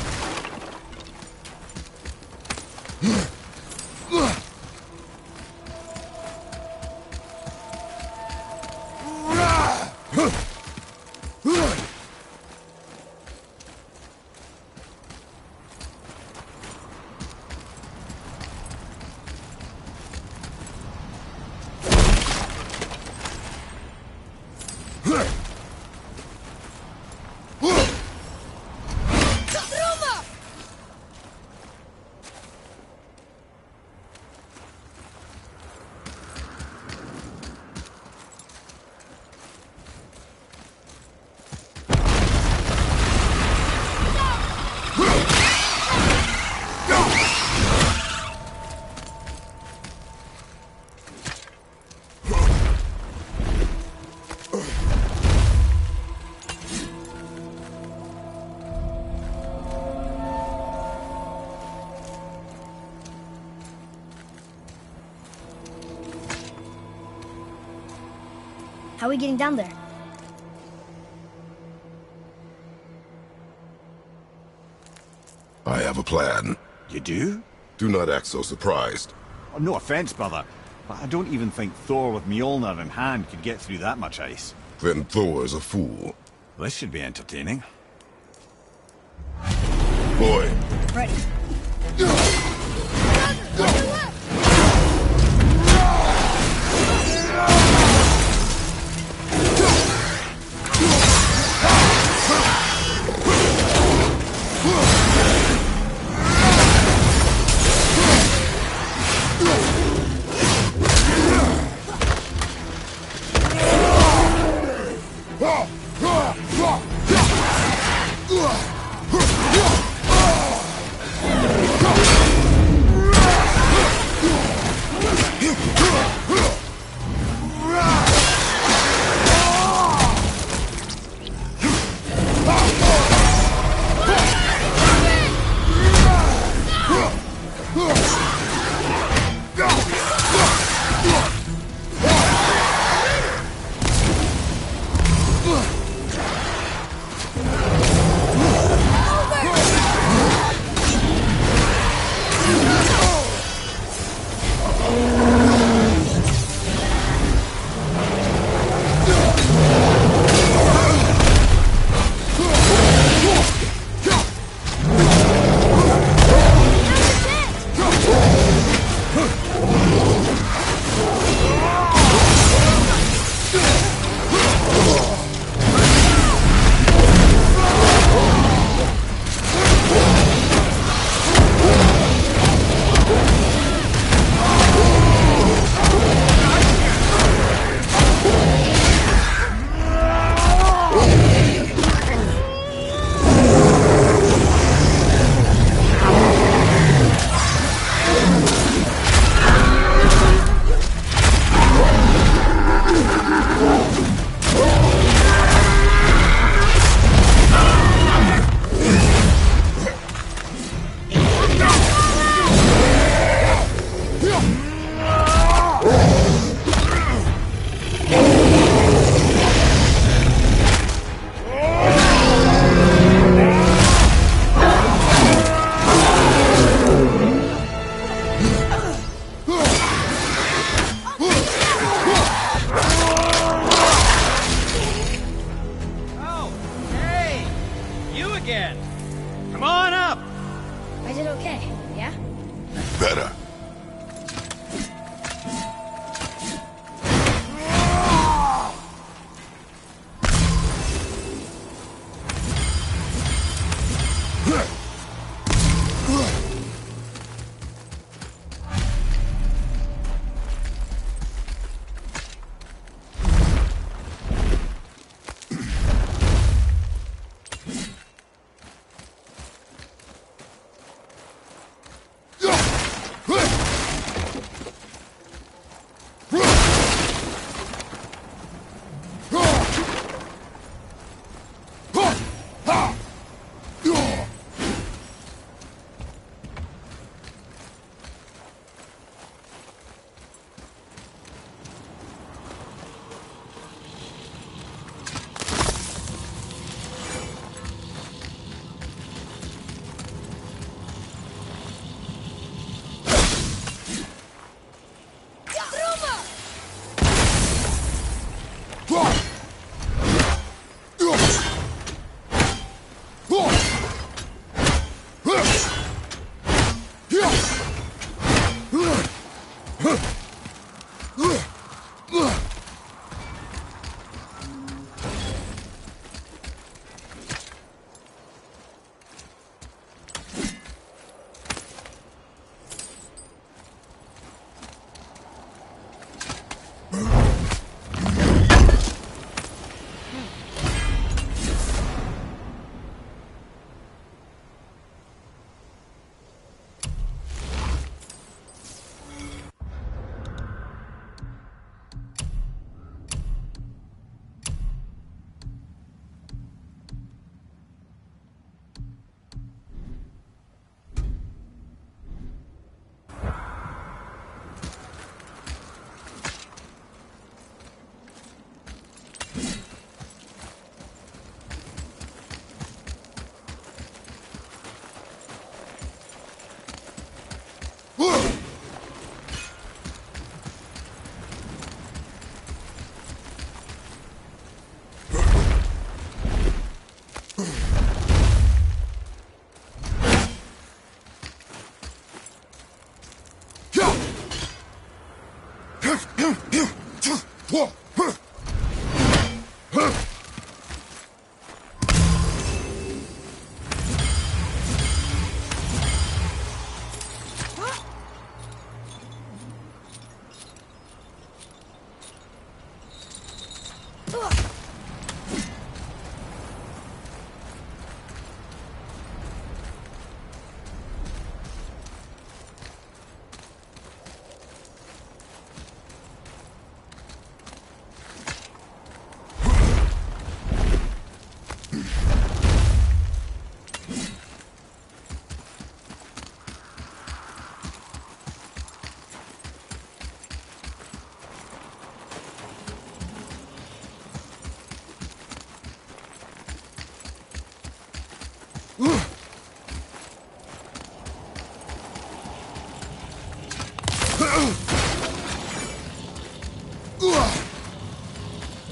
[SPEAKER 2] How are we getting down there?
[SPEAKER 1] I have a plan.
[SPEAKER 7] You do?
[SPEAKER 1] Do not act so surprised.
[SPEAKER 7] Oh, no offense, brother, but I don't even think Thor with Mjolnir in hand could get through that much ice.
[SPEAKER 1] Then Thor's a fool.
[SPEAKER 7] This should be entertaining.
[SPEAKER 1] Boy.
[SPEAKER 2] Ready.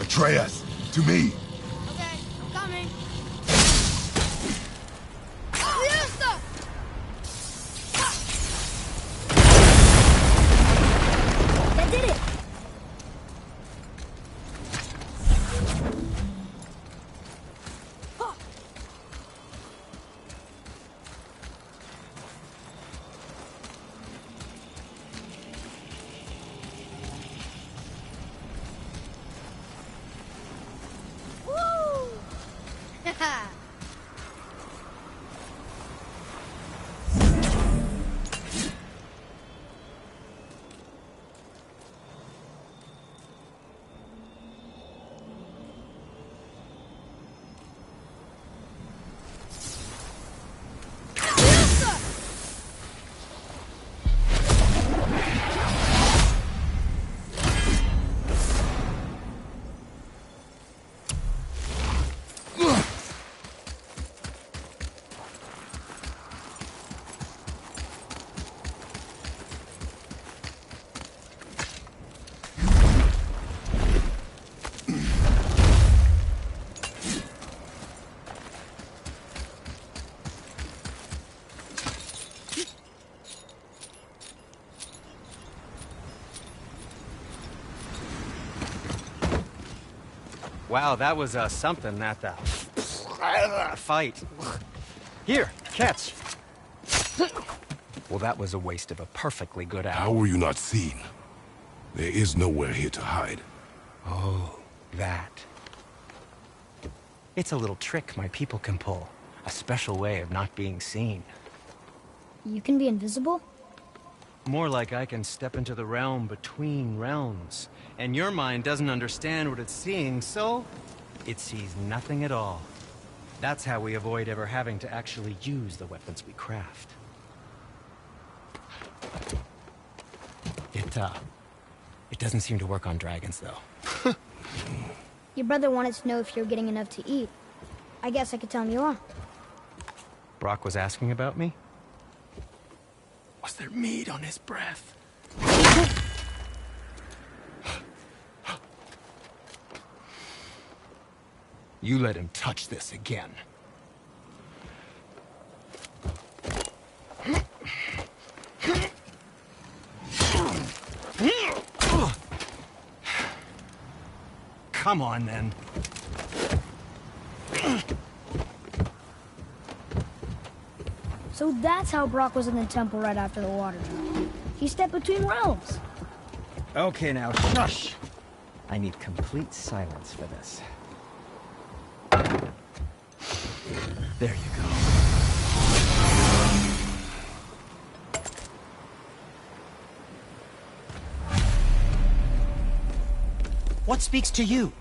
[SPEAKER 1] Atreus, to me.
[SPEAKER 2] Okay, I'm coming. Fiesta! That did it!
[SPEAKER 9] Wow, that was something, that fight. Here, catch. Well, that was a waste of a perfectly good hour.
[SPEAKER 1] How were you not seen? There is nowhere here to hide.
[SPEAKER 9] Oh, that. It's a little trick my people can pull. A special way of not being seen.
[SPEAKER 2] You can be invisible?
[SPEAKER 9] More like I can step into the realm between realms. And your mind doesn't understand what it's seeing, so it sees nothing at all. That's how we avoid ever having to actually use the weapons we craft. It doesn't seem to work on dragons, though.
[SPEAKER 2] Your brother wanted to know if you're getting enough to eat. I guess I could tell him you are.
[SPEAKER 9] Brock was asking about me? Was there meat on his breath? You let him touch this again. come on then.
[SPEAKER 2] So that's how Brock was in the temple right after the water drop. He stepped between realms.
[SPEAKER 9] Okay, now shush. I need complete silence for this. There you go.
[SPEAKER 10] What speaks to you?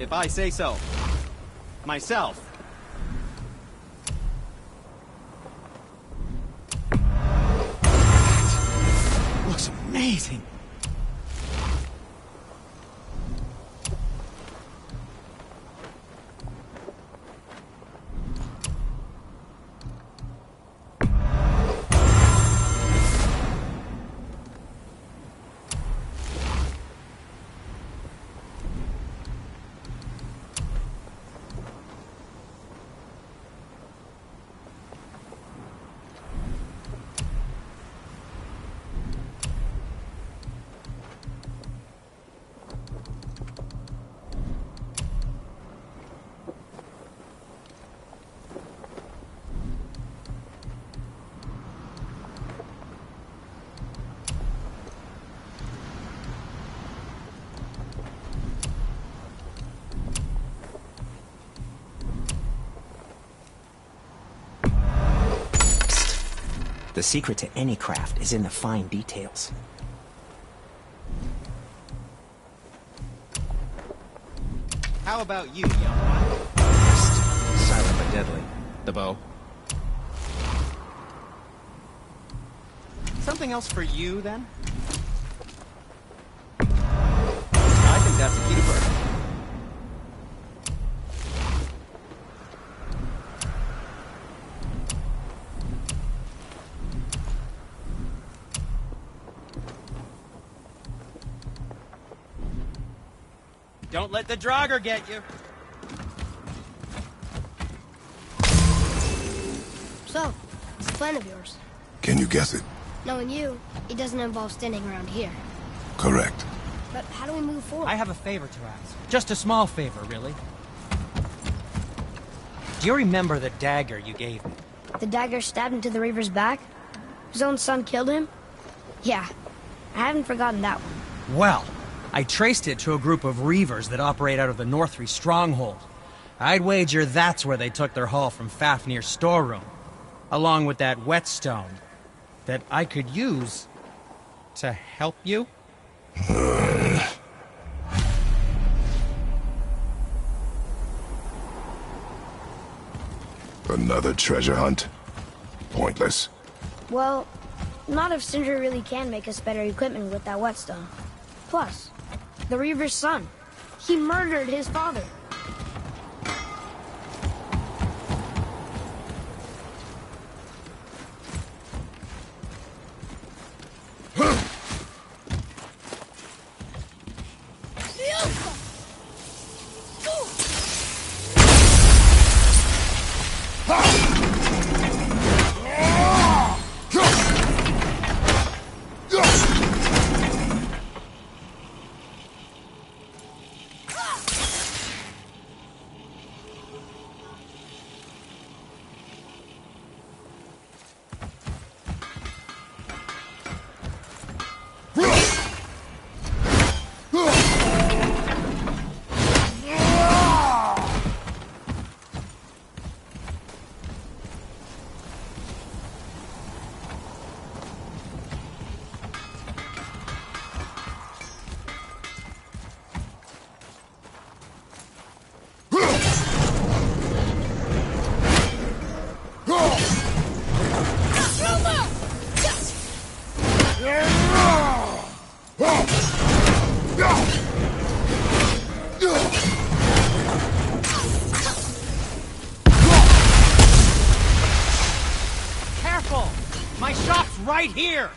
[SPEAKER 9] If I say so. Myself. That looks amazing.
[SPEAKER 10] The secret to any craft is in the fine details.
[SPEAKER 9] How about you, young one?
[SPEAKER 10] Silent but deadly. The bow.
[SPEAKER 9] Something else for you, then? I think that's a keeper. Don't let the Draugr get you.
[SPEAKER 2] So, what's the plan of yours?
[SPEAKER 1] Can you guess it?
[SPEAKER 2] Knowing you, it doesn't involve standing around here.
[SPEAKER 1] Correct.
[SPEAKER 2] But how do we move forward?
[SPEAKER 10] I have a favor to ask. Just a small favor, really. Do you remember the dagger you gave me?
[SPEAKER 2] The dagger stabbed into the Reaver's back? His own son killed him? Yeah, I haven't forgotten that one.
[SPEAKER 10] Well, I traced it to a group of Reavers that operate out of the Northry stronghold. I'd wager that's where they took their haul from Fafnir's storeroom, along with that whetstone that I could use to help you.
[SPEAKER 1] Another treasure hunt? Pointless.
[SPEAKER 2] Well, not if Sindri really can make us better equipment with that whetstone. Plus, the Reaver's son. He murdered his father.
[SPEAKER 10] right here!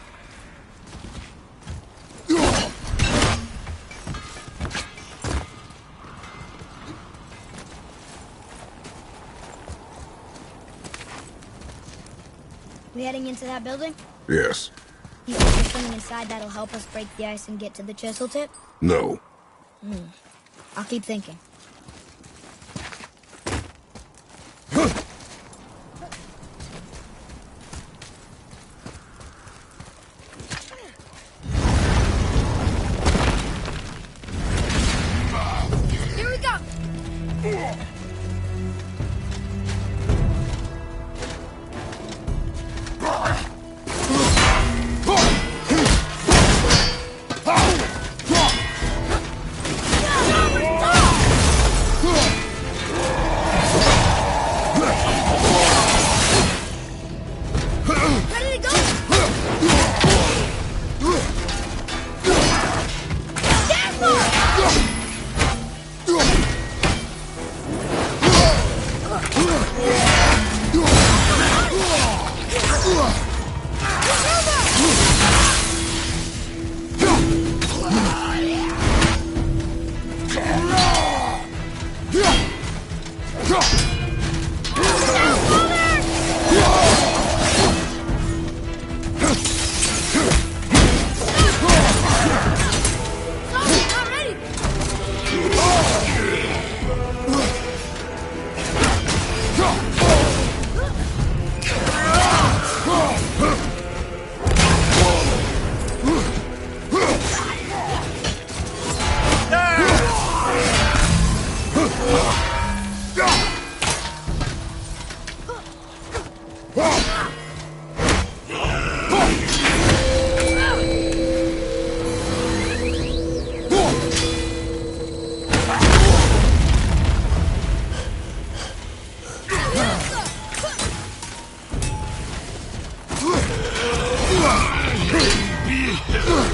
[SPEAKER 2] We heading into that building?
[SPEAKER 1] Yes.
[SPEAKER 2] You think there's something inside that'll help us break the ice and get to the chisel tip?
[SPEAKER 1] No.
[SPEAKER 2] I'll keep thinking. Here we go! Ready to go? Not ready!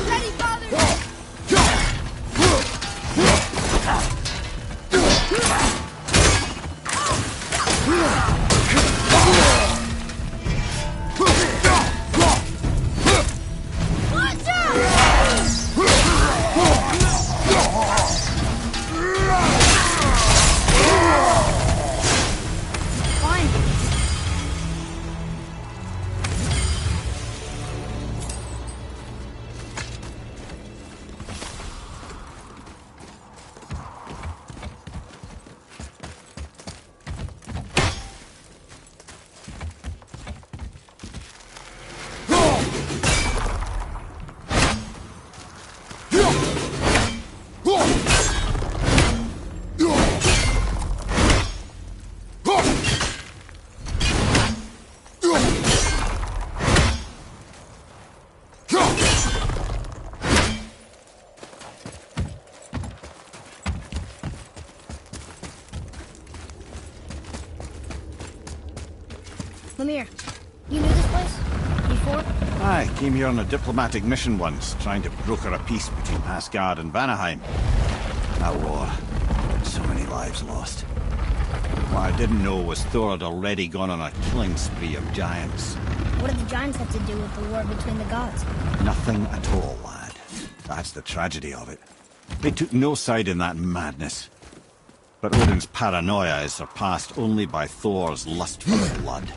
[SPEAKER 2] Ready, father! Watch Fine. Lemire, you knew this place? Before?
[SPEAKER 7] I came here on a diplomatic mission once, trying to broker a peace between Asgard and Vanaheim. That war. So many lives lost. What I didn't know was Thor had already gone on a killing spree of giants.
[SPEAKER 2] What did the giants have to do with the war between the gods?
[SPEAKER 7] Nothing at all, lad. That's the tragedy of it. They took no side in that madness. But Odin's paranoia is surpassed only by Thor's lust for blood.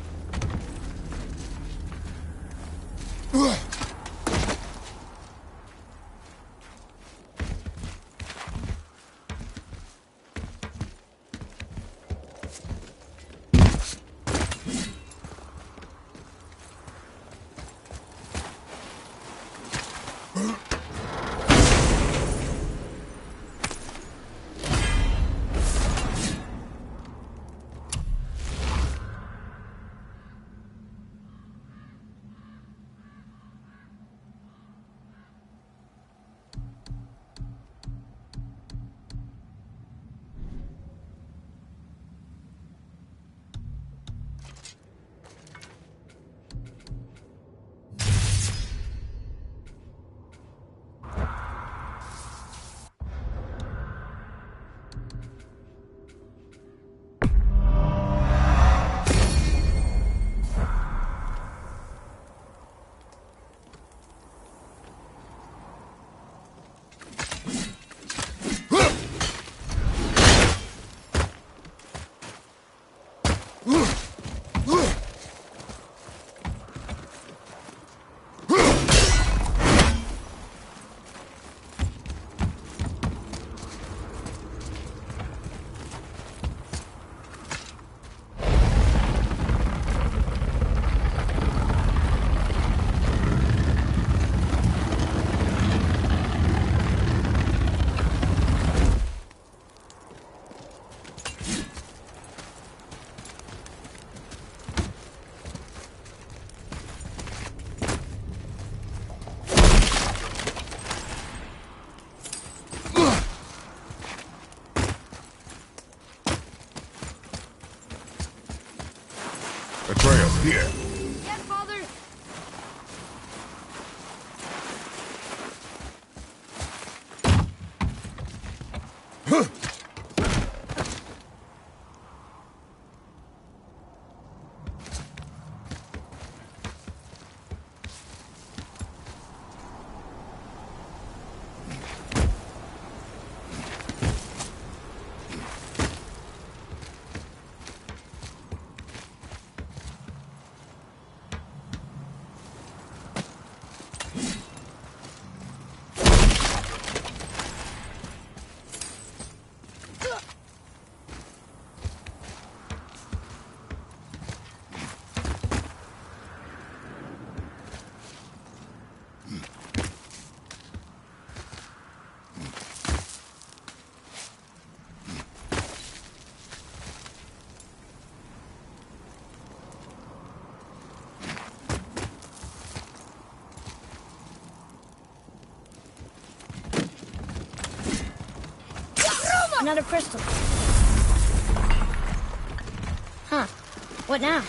[SPEAKER 1] Here.
[SPEAKER 2] Yes, Father. Another crystal. Huh. What now?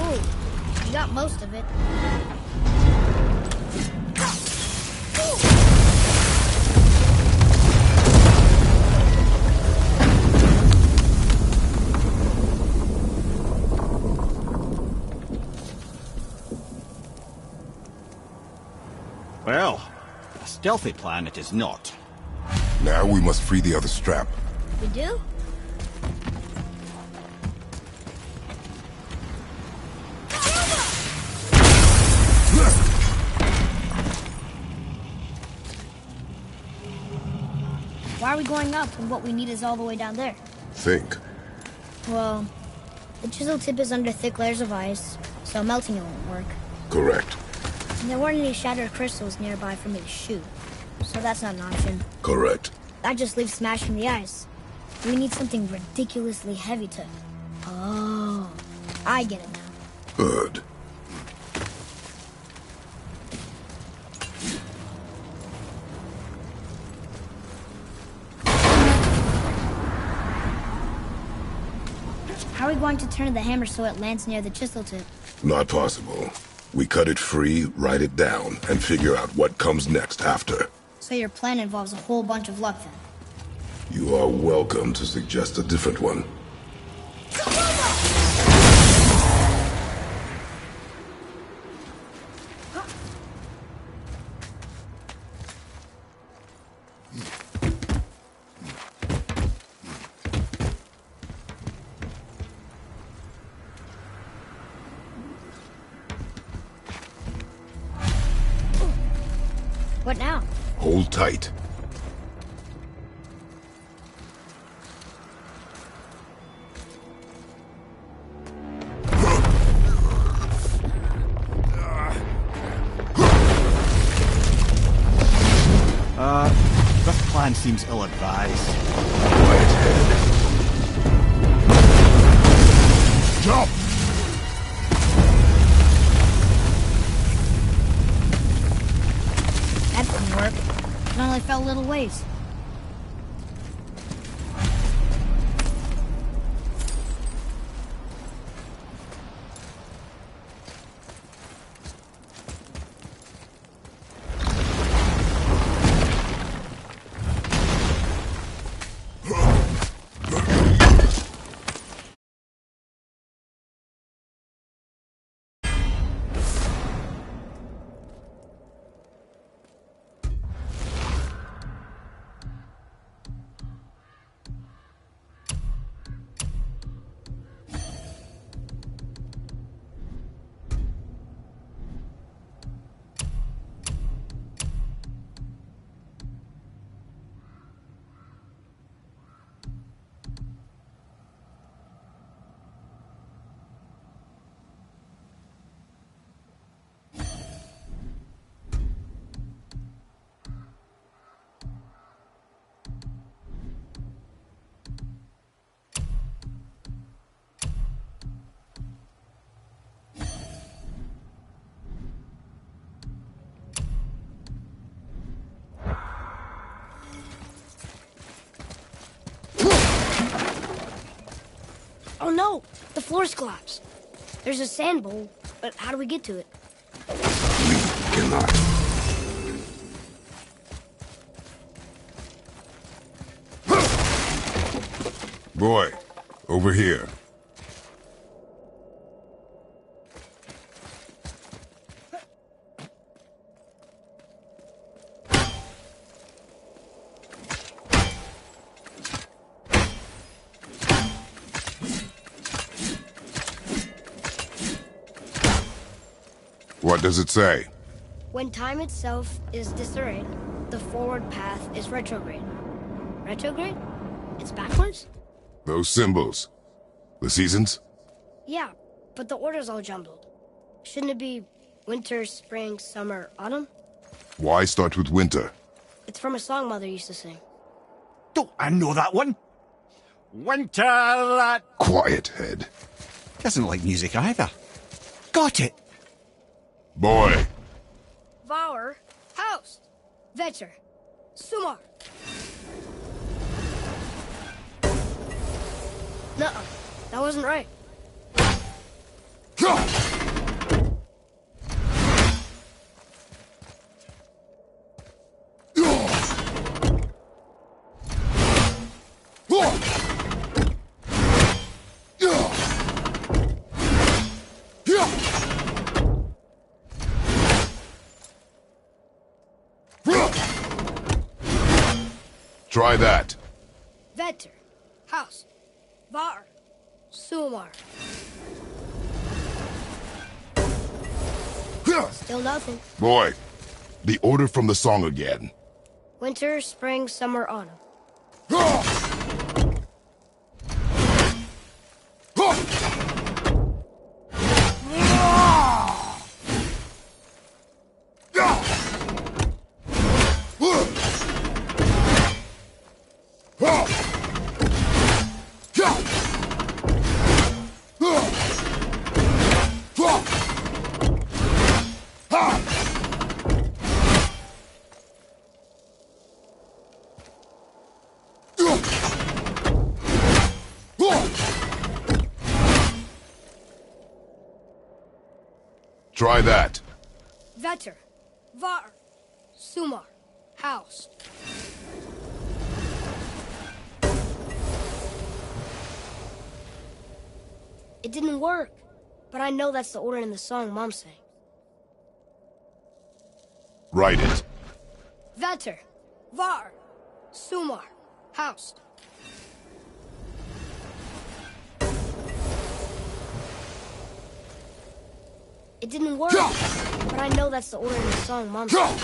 [SPEAKER 2] Ooh, you got most of it.
[SPEAKER 7] Well, a stealthy plan it is not.
[SPEAKER 1] Now we must free the other strap.
[SPEAKER 2] We do? Why are we going up when what we need is all the way down there?
[SPEAKER 1] Think.
[SPEAKER 2] Well, the chisel tip is under thick layers of ice, so melting it won't work.
[SPEAKER 1] Correct.
[SPEAKER 2] And there weren't any shattered crystals nearby for me to shoot, so that's not an option.
[SPEAKER 1] Correct.
[SPEAKER 2] That just leaves smashing the ice. We need something ridiculously heavy to... Oh, I get it now.
[SPEAKER 1] Good.
[SPEAKER 2] How are we going to turn the hammer so it lands near the chisel tip?
[SPEAKER 1] Not possible. We cut it free, write it down, and figure out what comes next after.
[SPEAKER 2] So your plan involves a whole bunch of luck then?
[SPEAKER 1] You are welcome to suggest a different one.
[SPEAKER 2] What now?
[SPEAKER 1] Hold tight.
[SPEAKER 7] This plan seems ill-advised.
[SPEAKER 1] Quiet head. Jump!
[SPEAKER 2] That didn't work. It only fell a little ways. don't know. The floor's collapsed. There's a sand bowl, but how do we get to it?
[SPEAKER 1] We cannot. Boy, over here. What does it say?
[SPEAKER 2] When time itself is disarrayed, the forward path is retrograde. Retrograde? It's backwards?
[SPEAKER 1] Those symbols. The seasons?
[SPEAKER 2] Yeah, but the order's all jumbled. Shouldn't it be winter, spring, summer, autumn?
[SPEAKER 1] Why start with winter?
[SPEAKER 2] It's from a song Mother used to sing.
[SPEAKER 7] Don't I know that one? Winter,
[SPEAKER 1] Quiet, head.
[SPEAKER 7] doesn't like music either. Got it.
[SPEAKER 1] Boy.
[SPEAKER 2] Vauer, Haust, Vetter, Sumar. Nuh-uh, that wasn't right.
[SPEAKER 1] Try that.
[SPEAKER 2] Vetter, Haust, Var, Sumar. Still nothing.
[SPEAKER 1] Boy, the order from the song again.
[SPEAKER 2] Winter, spring, summer, autumn.
[SPEAKER 1] Try that.
[SPEAKER 2] Vetter, Var, Sumar, Haust. It didn't work, but I know that's the order in the song Mom sang.
[SPEAKER 1] Write it.
[SPEAKER 2] Vetter, Var, Sumar, Haust. It didn't work, but I know that's the order in the song Mom sang.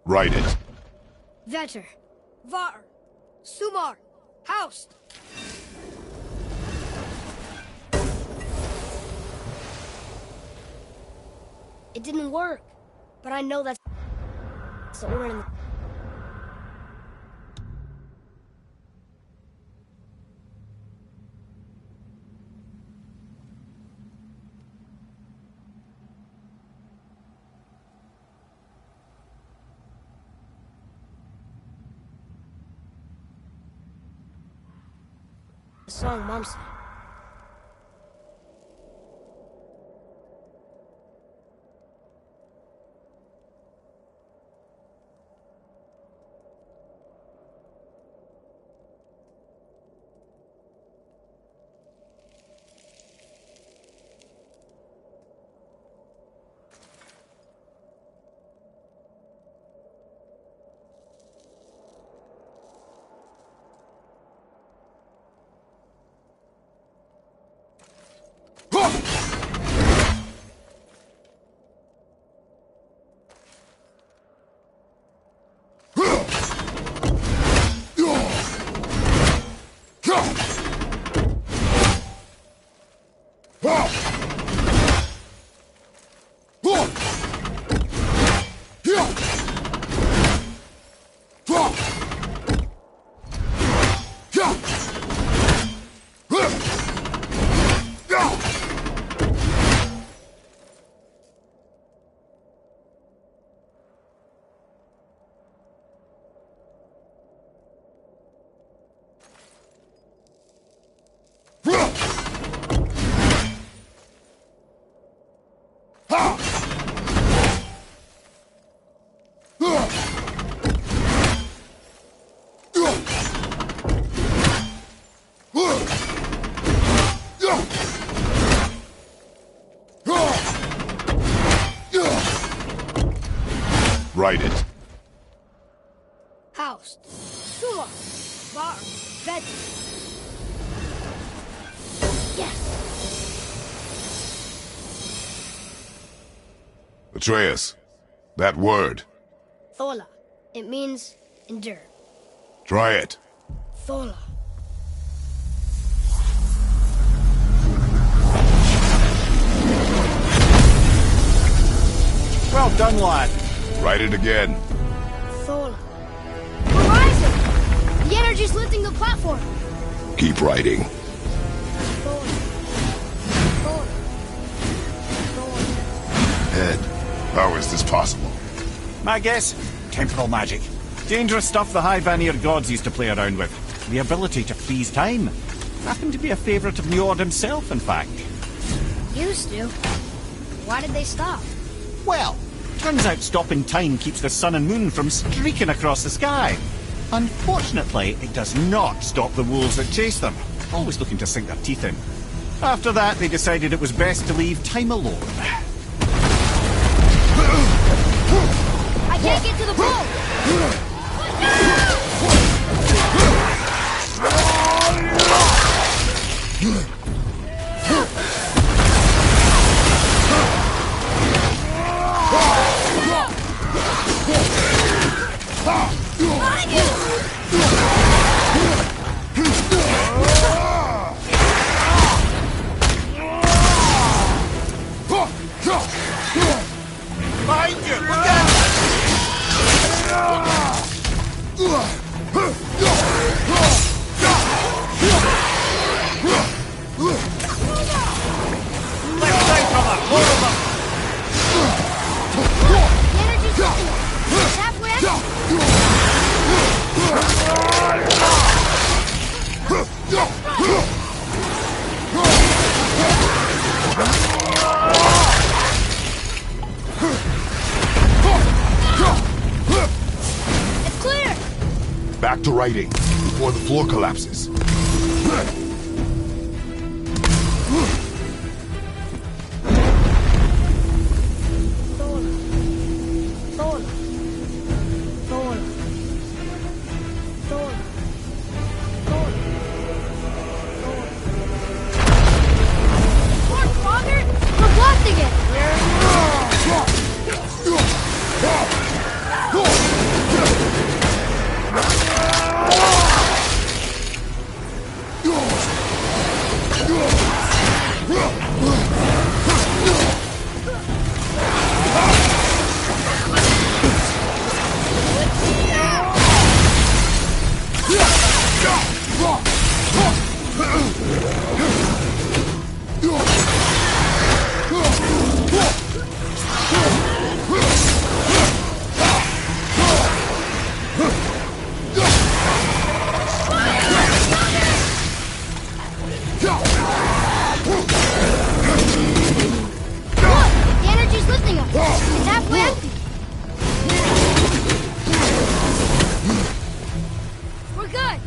[SPEAKER 1] Write it.
[SPEAKER 2] Vetter, Var, Sumar, Haust. It didn't work, but I know that's the order in the... The song Mom sang.
[SPEAKER 1] Write it.
[SPEAKER 2] House. Sula. Bar. Bed. Yes.
[SPEAKER 1] Atreus, that word.
[SPEAKER 2] Thola. It means endure.
[SPEAKER 1] Try it.
[SPEAKER 2] Thola.
[SPEAKER 7] Well done, lad.
[SPEAKER 1] Write it again.
[SPEAKER 2] Thola. We're rising! The energy's lifting the platform.
[SPEAKER 1] Keep writing.
[SPEAKER 2] Thola. Thola. Thola.
[SPEAKER 1] Ed, how is this possible?
[SPEAKER 7] My guess? Temporal magic. Dangerous stuff the High Vanir gods used to play around with. The ability to freeze time. Happened to be a favourite of Njord himself, in fact.
[SPEAKER 2] Used to. Why did they stop?
[SPEAKER 7] Well, turns out stopping time keeps the sun and moon from streaking across the sky. Unfortunately, it does not stop the wolves that chase them, always looking to sink their teeth in. After that, they decided it was best to leave time alone.
[SPEAKER 2] I can't get to the boat!
[SPEAKER 8] Behind you! Look out!
[SPEAKER 7] Left side, brother! More of them!
[SPEAKER 2] The energy's lifting us! It's halfway up! It's clear!
[SPEAKER 1] Back to writing, before the floor collapses.
[SPEAKER 2] Thola. Thola. Thola. Thola. Thola. Thola. More stronger? We're blocked again! The energy's lifting us! It's halfway empty! We're good!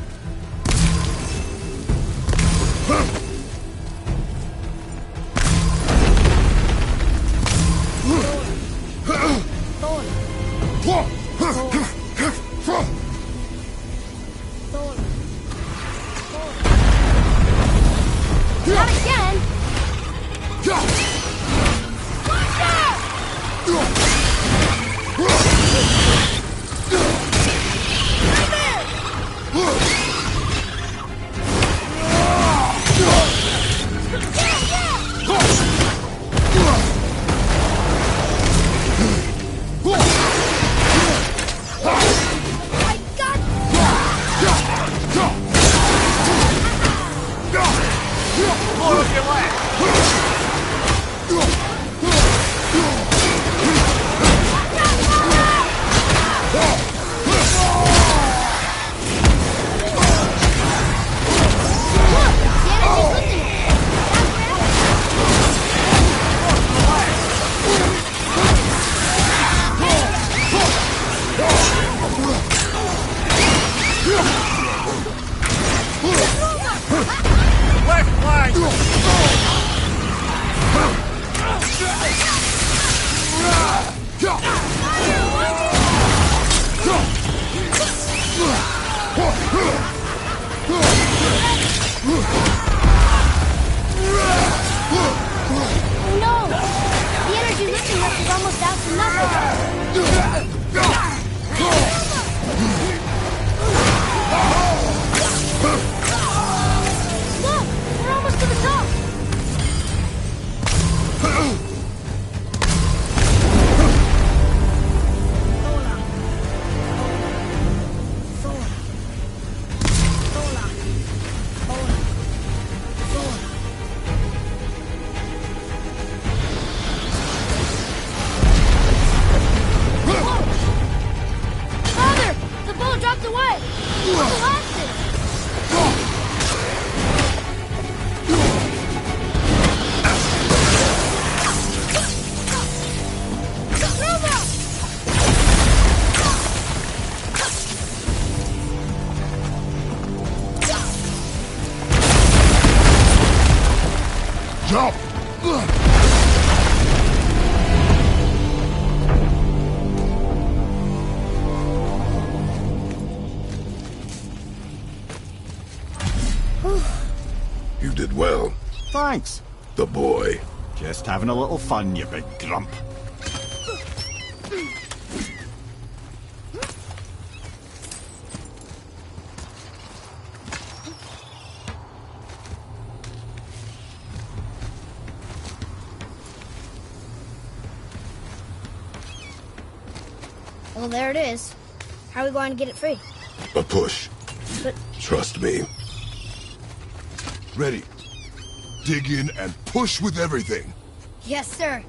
[SPEAKER 2] Not again! Watch out!
[SPEAKER 7] More on your left!
[SPEAKER 1] Jump! You did well.
[SPEAKER 7] Thanks.
[SPEAKER 1] The boy.
[SPEAKER 7] Just having a little fun, you big grump.
[SPEAKER 2] Well, there it is. How are we going to get it free?
[SPEAKER 1] A push.
[SPEAKER 2] But...
[SPEAKER 1] Trust me. Ready. Dig in and push with everything.
[SPEAKER 2] Yes, sir.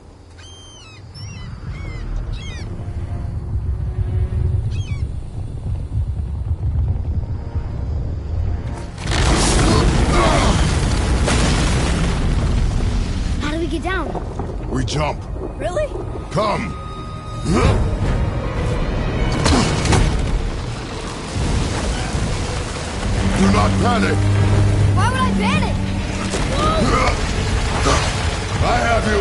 [SPEAKER 2] How do we get down?
[SPEAKER 1] We jump.
[SPEAKER 2] Really?
[SPEAKER 1] Come. Do not panic.
[SPEAKER 2] Why would I panic?
[SPEAKER 1] I have you.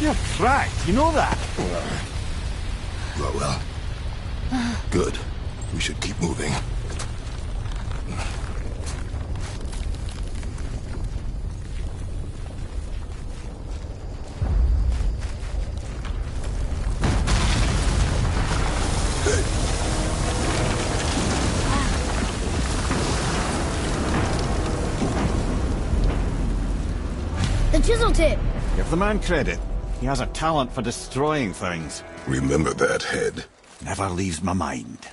[SPEAKER 7] You're cracked, you know that?
[SPEAKER 1] Well. Good. We should keep moving.
[SPEAKER 2] The chisel tip.
[SPEAKER 7] Give the man credit. He has a talent for destroying things.
[SPEAKER 1] Remember that head.
[SPEAKER 7] Never leaves my mind.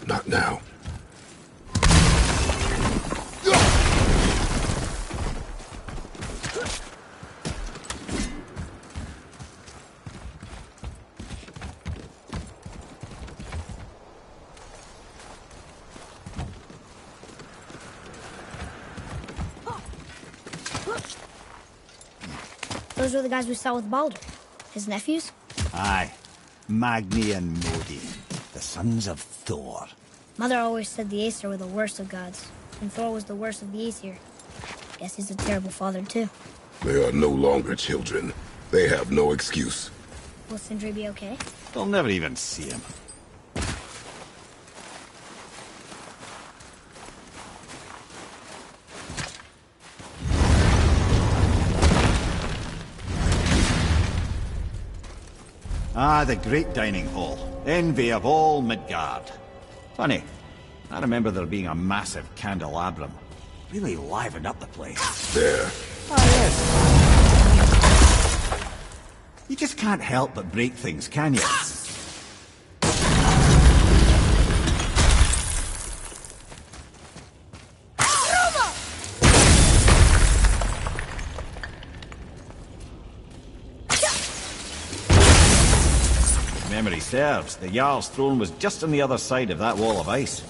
[SPEAKER 1] Not now.
[SPEAKER 2] Those were the guys we saw with Baldur. His nephews?
[SPEAKER 7] Aye. Magni and Modi, the sons of Thor.
[SPEAKER 2] Mother always said the Aesir were the worst of gods, and Thor was the worst of the Aesir. Guess he's a terrible father, too.
[SPEAKER 1] They are no longer children. They have no excuse.
[SPEAKER 2] Will Sindri be okay?
[SPEAKER 7] They'll never even see him. Ah, the great dining hall. Envy of all Midgard. Funny, I remember there being a massive candelabrum. Really livened up the place.
[SPEAKER 1] There.
[SPEAKER 7] Ah, yes. You just can't help but break things, can you? Memory serves, the Jarl's throne was just on the other side of that wall of ice.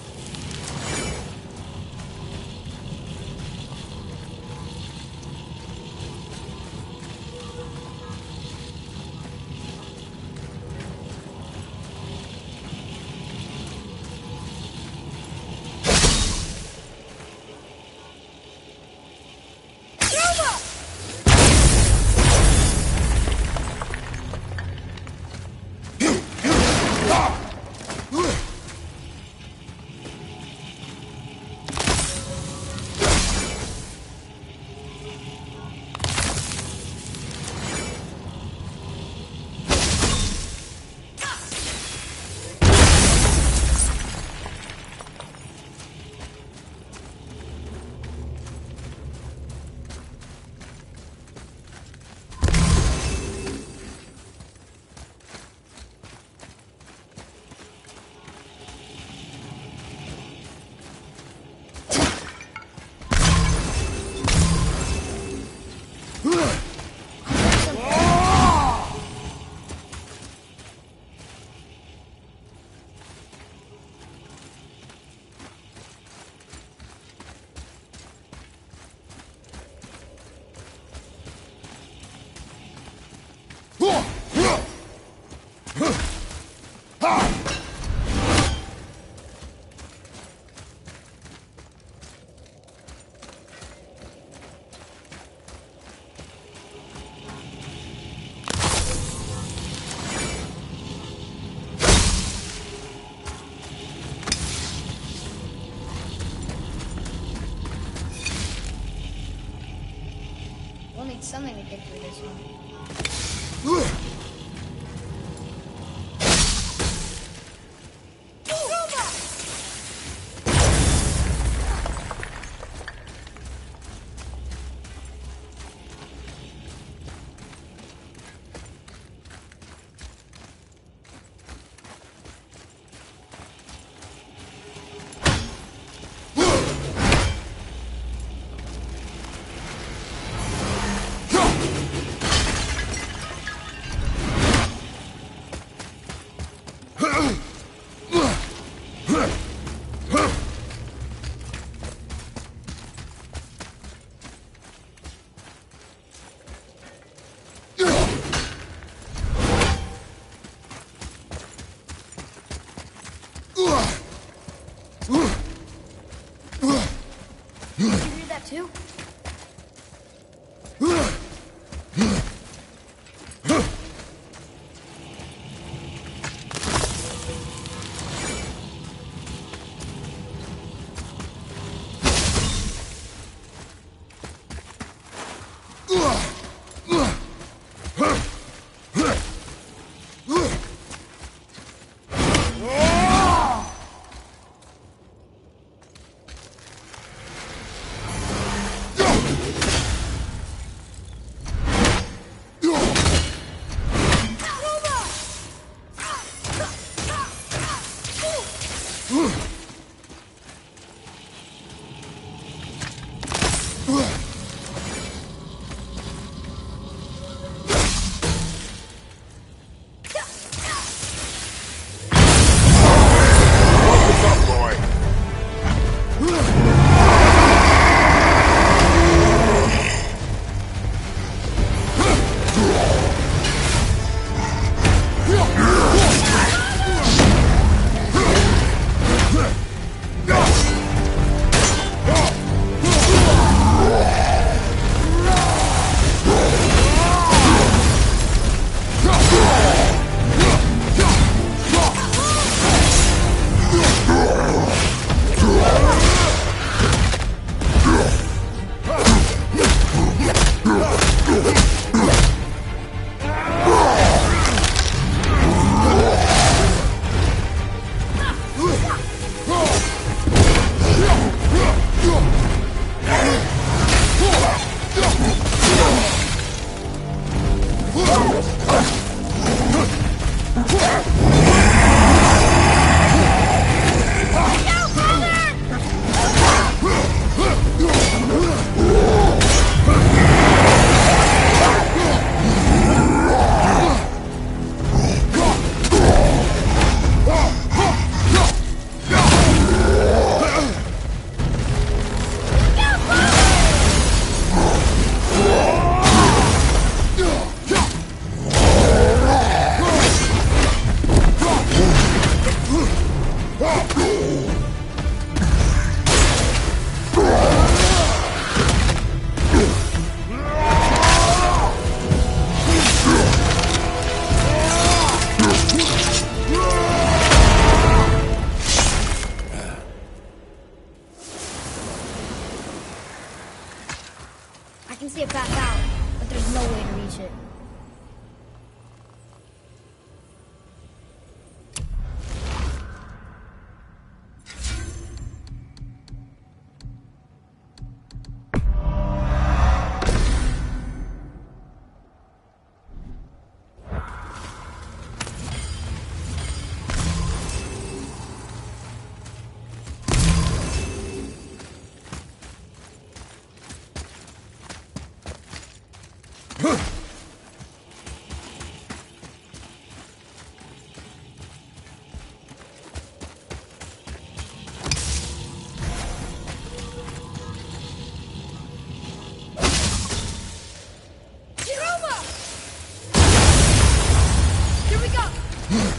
[SPEAKER 2] We'll need something to get through this one. Did you hear that too? get back out, but there's no way to reach it.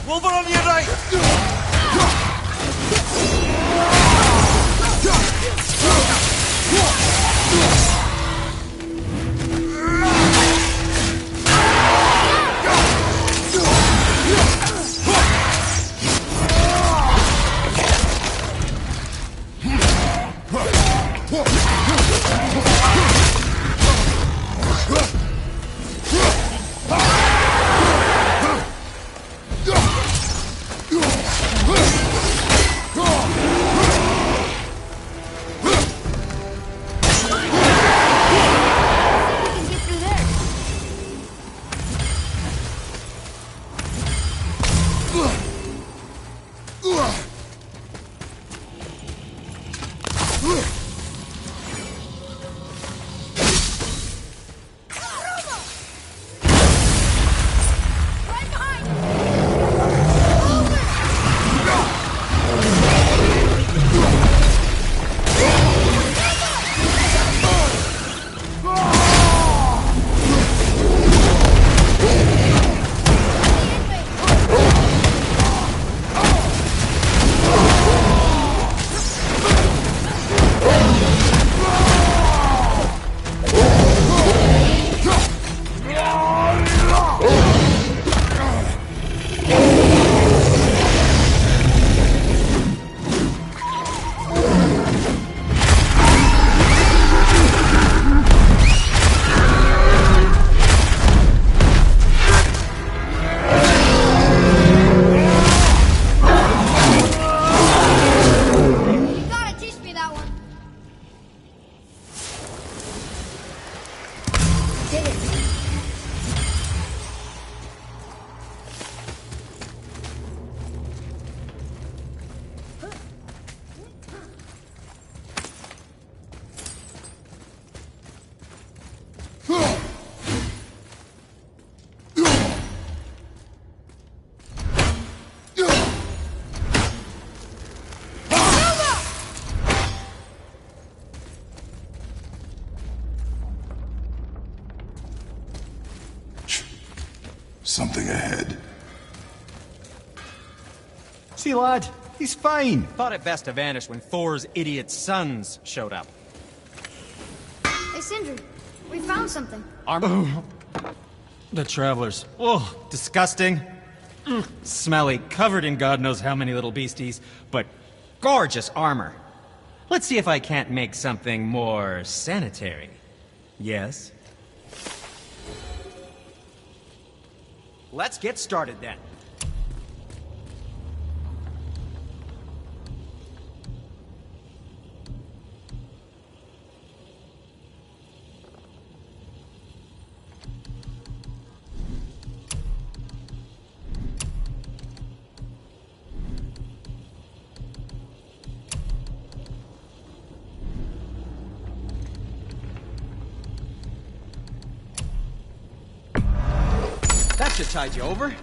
[SPEAKER 10] Over on your right!
[SPEAKER 1] Something ahead.
[SPEAKER 7] See, lad, he's fine.
[SPEAKER 10] Thought it best to vanish when Thor's idiot sons showed up.
[SPEAKER 2] Hey, Sindri, we found something.
[SPEAKER 10] Armor. The travelers. Oh, disgusting. Smelly, covered in God knows how many little beasties, but gorgeous armor. Let's see if I can't make something more sanitary. Yes? Let's get started then. That should tide you over.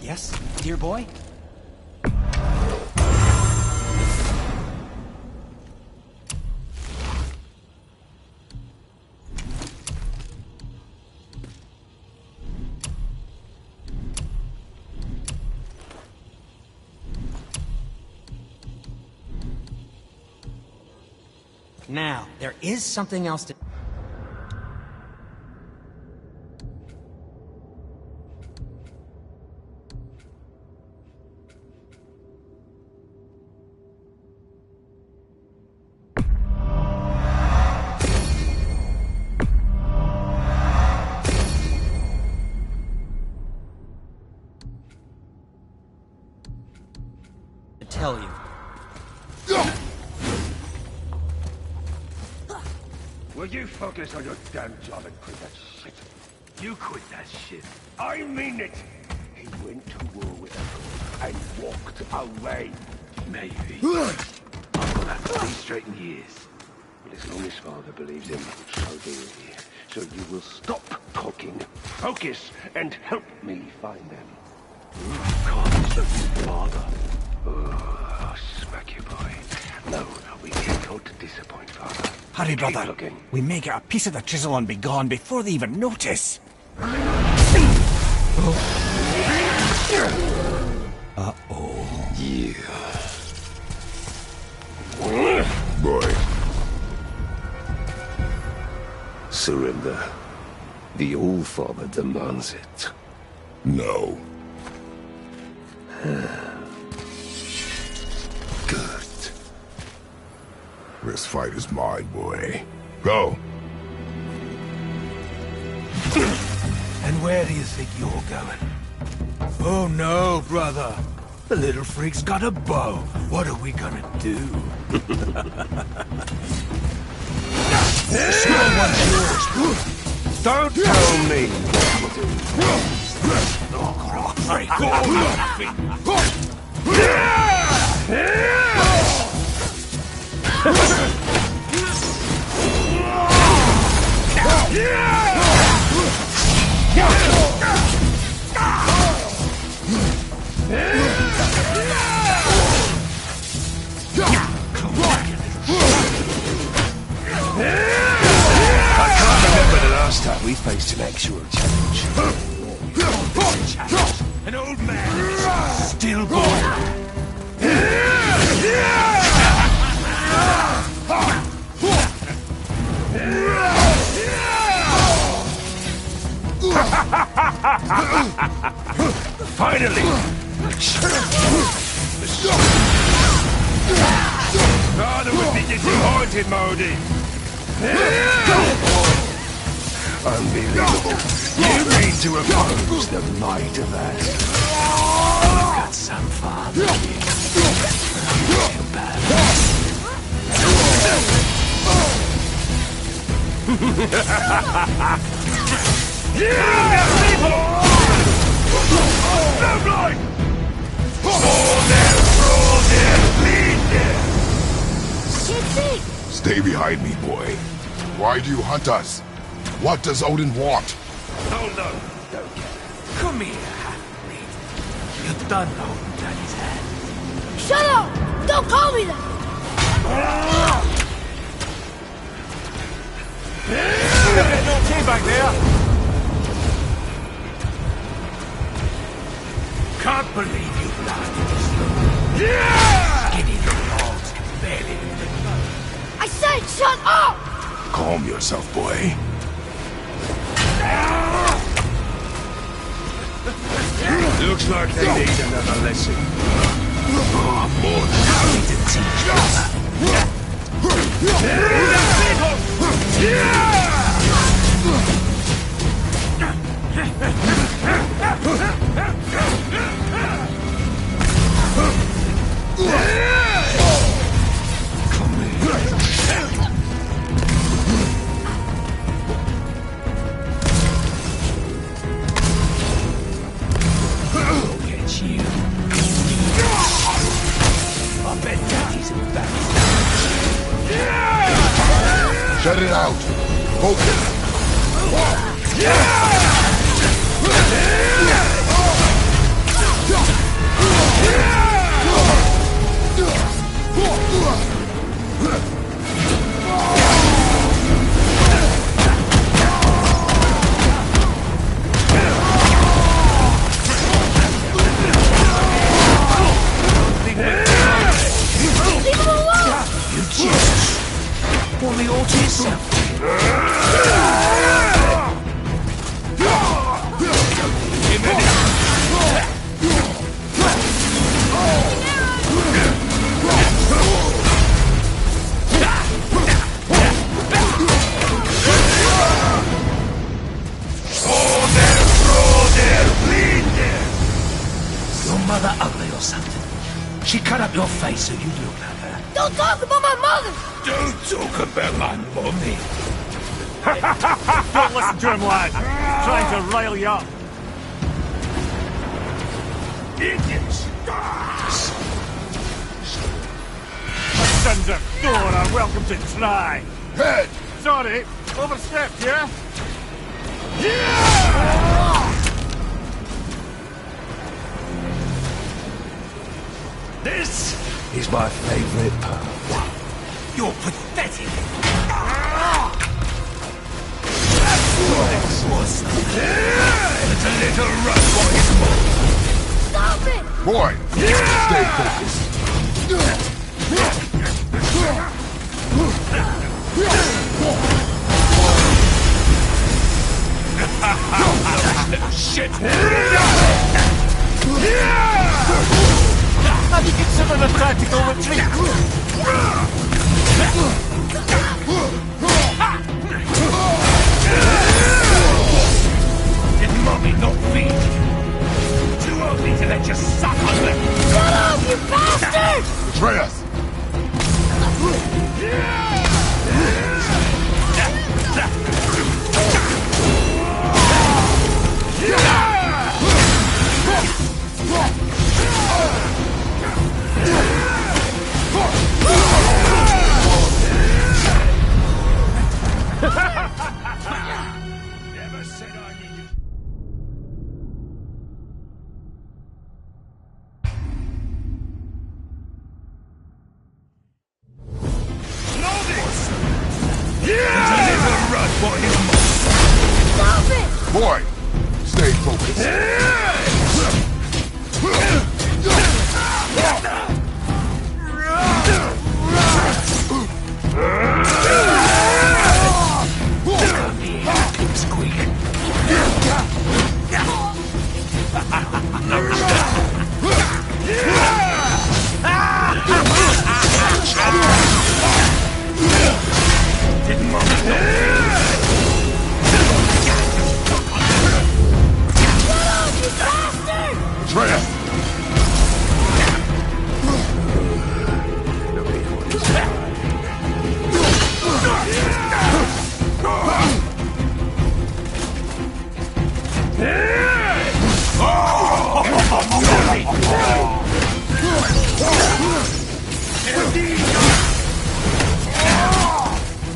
[SPEAKER 10] Yes, dear boy? Now, there is something else to... tell you.
[SPEAKER 11] Will you focus on your damn job and quit that shit? You quit that shit. I mean it! He went to war with us and walked away. Maybe. I'm gonna have to be straight in years. But as long as father believes him, so do we. So you will stop talking, focus, and help me find them. God, father. Oh, I'll smack you, boy. No, we can't afford to disappoint father.
[SPEAKER 7] Hurry, brother.
[SPEAKER 11] Looking.
[SPEAKER 7] We may get a piece of the chisel and be gone before they even notice. Uh-oh.
[SPEAKER 11] Yeah.
[SPEAKER 1] Boy.
[SPEAKER 11] Surrender. The All-Father demands it.
[SPEAKER 1] No.
[SPEAKER 11] Good.
[SPEAKER 1] This fight is mine, boy. Go.
[SPEAKER 8] And where do you think you're going? Oh no, brother. The little freak's got a bow. What are we gonna do?
[SPEAKER 11] Don't tell me. Last time we faced an actual challenge.
[SPEAKER 8] An old man, still born.
[SPEAKER 11] Finally! Father would be disappointed, Modi. Unbelievable. You mean to oppose the might of that? You've got some father here. Feel bad. Yeah! People! No blind! Fall there, roll there, bleed there!
[SPEAKER 1] Stay behind me, boy. Why do you hunt us? What does Odin want?
[SPEAKER 11] Hold on. Don't get it.
[SPEAKER 8] Come here, half-breed. You done holding Daddy's hand.
[SPEAKER 2] Shut up! Don't call me that!
[SPEAKER 8] No team back there. Can't believe you blasted this little skinny little hogs can barely live the blood.
[SPEAKER 2] I said shut up!
[SPEAKER 1] Calm yourself, boy.
[SPEAKER 11] Looks like they need another lesson. Oh, more than happy to teach
[SPEAKER 1] Shut it out. Focus.
[SPEAKER 8] something? She cut up your face so you'd look like her.
[SPEAKER 2] Don't talk about my mother!
[SPEAKER 8] Don't talk about my mommy.
[SPEAKER 11] Don't listen to him, lad. He's trying to rile you up.
[SPEAKER 8] Idiots.
[SPEAKER 11] The sons of Thor are welcome to try.
[SPEAKER 1] Head!
[SPEAKER 11] Sorry, overstepped, yeah?
[SPEAKER 8] This is my favorite part. You're pathetic. That's awesome. It's a little rough for his mom.
[SPEAKER 2] Stop it!
[SPEAKER 1] Boy, stay focused.
[SPEAKER 8] Shit!
[SPEAKER 11] Have you considered a tactical retreat?
[SPEAKER 8] Did mommy not feed? Too ugly to let you suck on them.
[SPEAKER 2] Shut up, you bastard!
[SPEAKER 1] Atreus!
[SPEAKER 8] Never said I needed. Know this! It's a little run for his mom.
[SPEAKER 2] Stop it!
[SPEAKER 1] Boy, stay focused.
[SPEAKER 8] Didn't mommy know?
[SPEAKER 1] Atreus!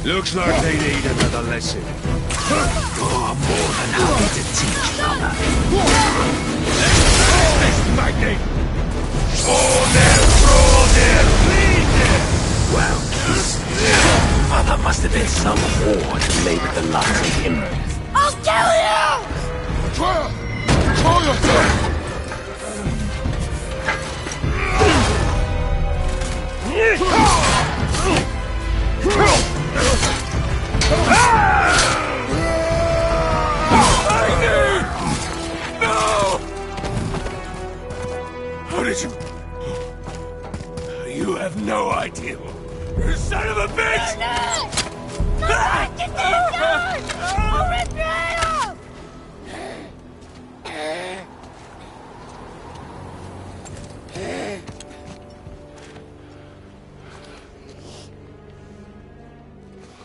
[SPEAKER 8] Looks like they need another lesson. Oh, I'm more than happy to teach, brother. This magnet! Oh, there, bleed there! Well, mother must have been some whore to lay with the likes of him.
[SPEAKER 2] I'll kill you!
[SPEAKER 1] Atreus! Control yourself!
[SPEAKER 8] How did you... You have no idea. You son of a bitch!
[SPEAKER 2] No, get that gun! I'll rip your head off!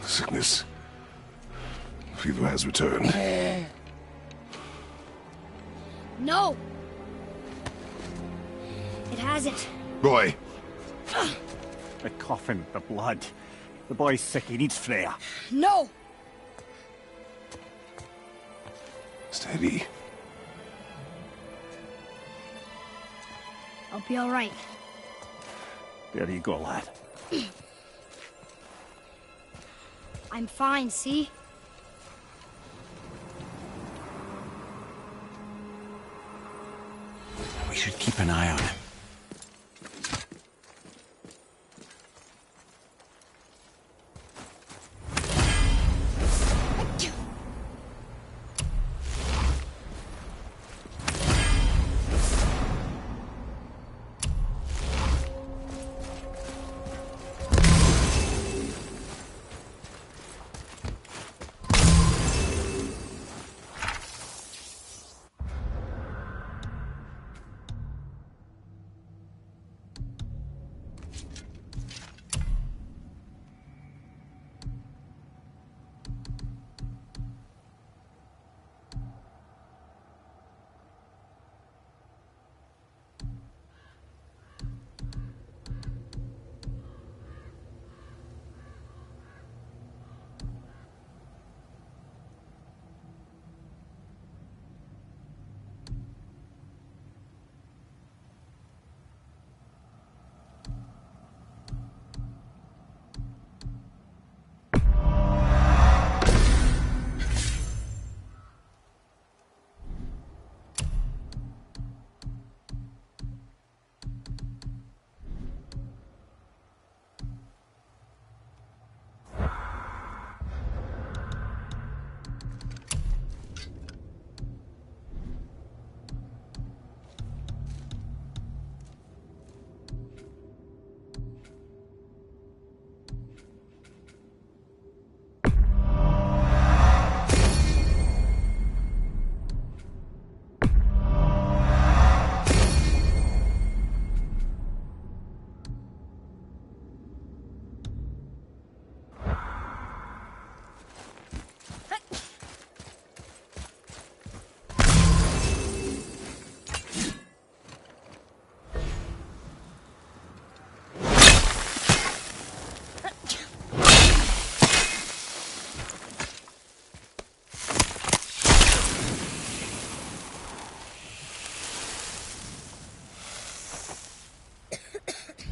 [SPEAKER 1] Sickness. Fever has returned.
[SPEAKER 2] No! It hasn't.
[SPEAKER 1] Boy,
[SPEAKER 7] The coughing, the blood. The boy's sick, he needs Freya.
[SPEAKER 2] No!
[SPEAKER 1] steady.
[SPEAKER 2] I'll be alright.
[SPEAKER 7] There you go, lad.
[SPEAKER 2] I'm fine, see?
[SPEAKER 9] We should keep an eye on him.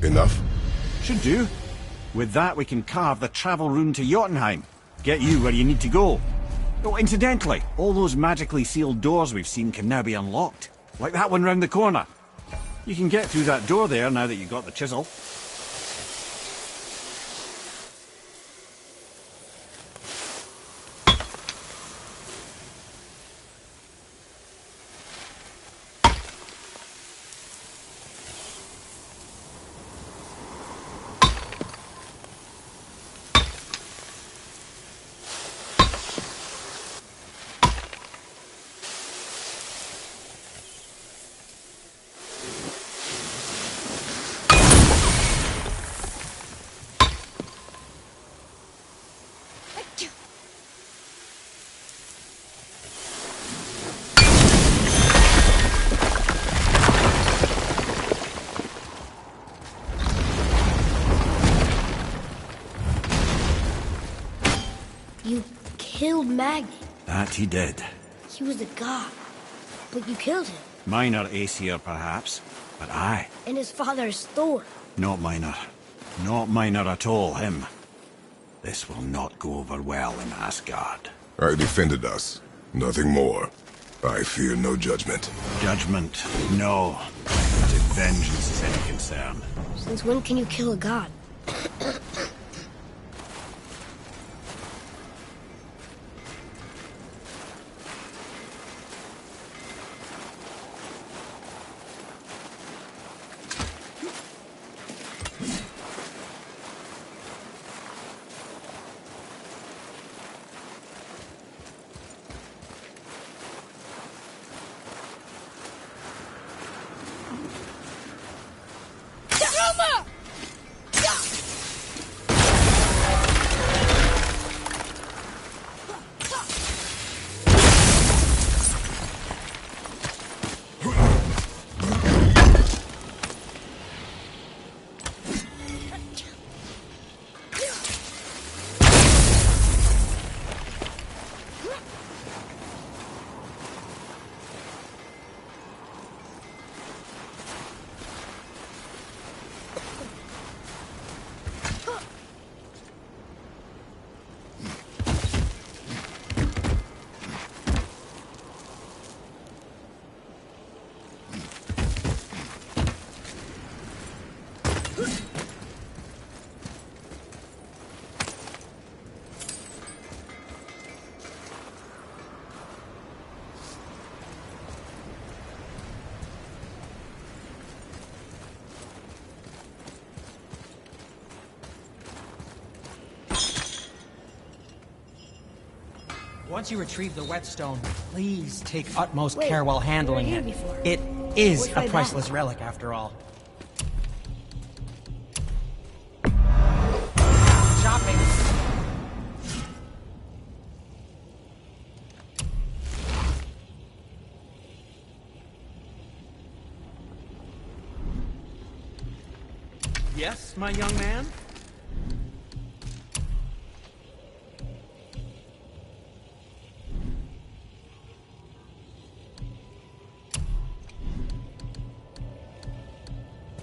[SPEAKER 1] Enough?
[SPEAKER 7] Should do. With that, we can carve the travel rune to Jotunheim. Get you where you need to go. Oh, incidentally, all those magically sealed doors we've seen can now be unlocked. Like that one round the corner. You can get through that door there now that you've got the chisel.
[SPEAKER 2] You killed Magni.
[SPEAKER 7] That he did.
[SPEAKER 2] He was a god, but you killed him.
[SPEAKER 7] Minor Aesir, perhaps, but I.
[SPEAKER 2] And his father is Thor.
[SPEAKER 7] Not minor. Not minor at all, him. This will not go over well in Asgard.
[SPEAKER 1] I defended us. Nothing more. I fear no judgment.
[SPEAKER 7] Judgment, no. But if vengeance is any concern.
[SPEAKER 2] Since when can you kill a god?
[SPEAKER 10] Once you retrieve the whetstone, please take utmost
[SPEAKER 2] Wait,
[SPEAKER 10] care while
[SPEAKER 2] we were
[SPEAKER 10] handling
[SPEAKER 2] here
[SPEAKER 10] it.
[SPEAKER 2] before.
[SPEAKER 10] It is
[SPEAKER 2] Which
[SPEAKER 10] a
[SPEAKER 2] way
[SPEAKER 10] priceless
[SPEAKER 2] back?
[SPEAKER 10] relic, after all. Shopping. Yes, my young man?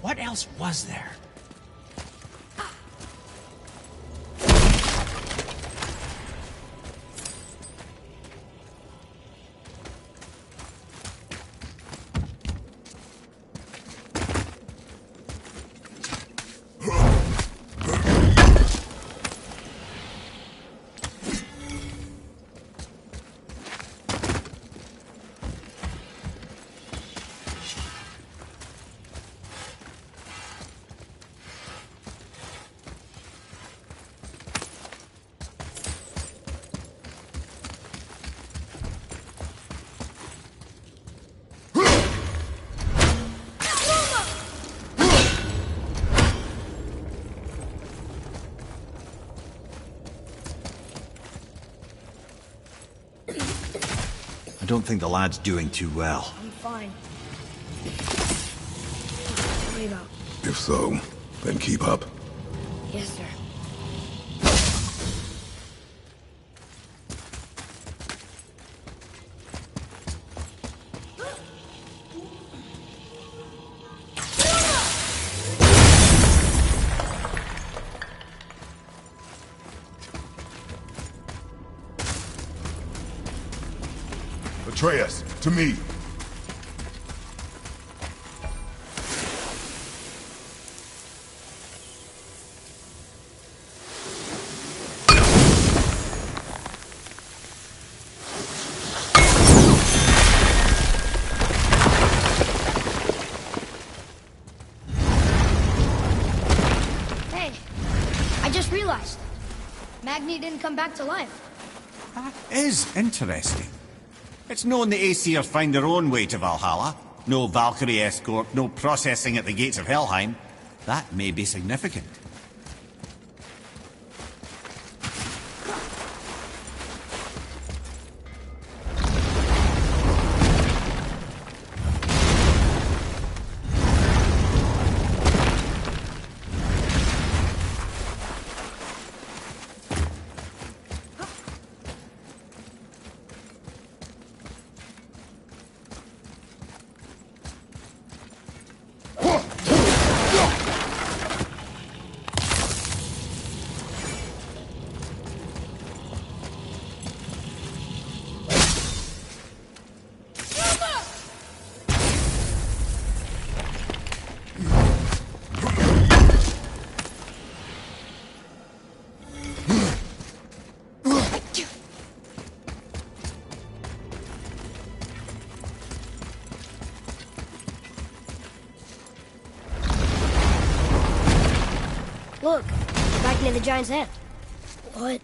[SPEAKER 10] What else was there?
[SPEAKER 7] I don't think the lad's doing too well.
[SPEAKER 2] I'm fine. Worry about.
[SPEAKER 1] If so, then keep up.
[SPEAKER 2] Yes, sir.
[SPEAKER 1] Atreus, to me.
[SPEAKER 2] Hey, I just realized. Magni didn't come back to life.
[SPEAKER 7] That is interesting. It's known the Aesir find their own way to Valhalla. No Valkyrie escort, no processing at the gates of Helheim. That may be significant.
[SPEAKER 2] Look, back near the giant's head. What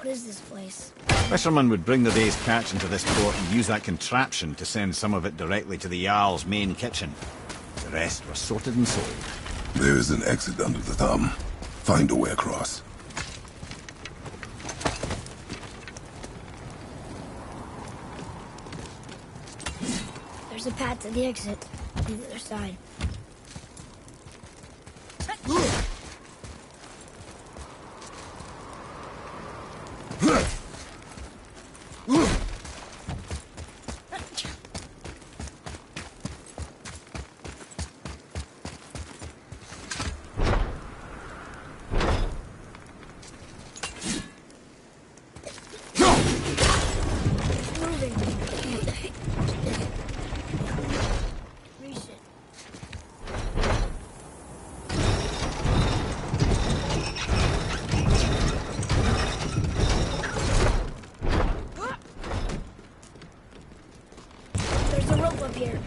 [SPEAKER 2] is this place?
[SPEAKER 7] Fishermen would bring the day's catch into this port and use that contraption to send some of it directly to the Jarl's main kitchen. The rest was sorted and sold.
[SPEAKER 1] There is an exit under the thumb. Find a way across.
[SPEAKER 2] There's a path to the exit on the other side. There's a rope up here.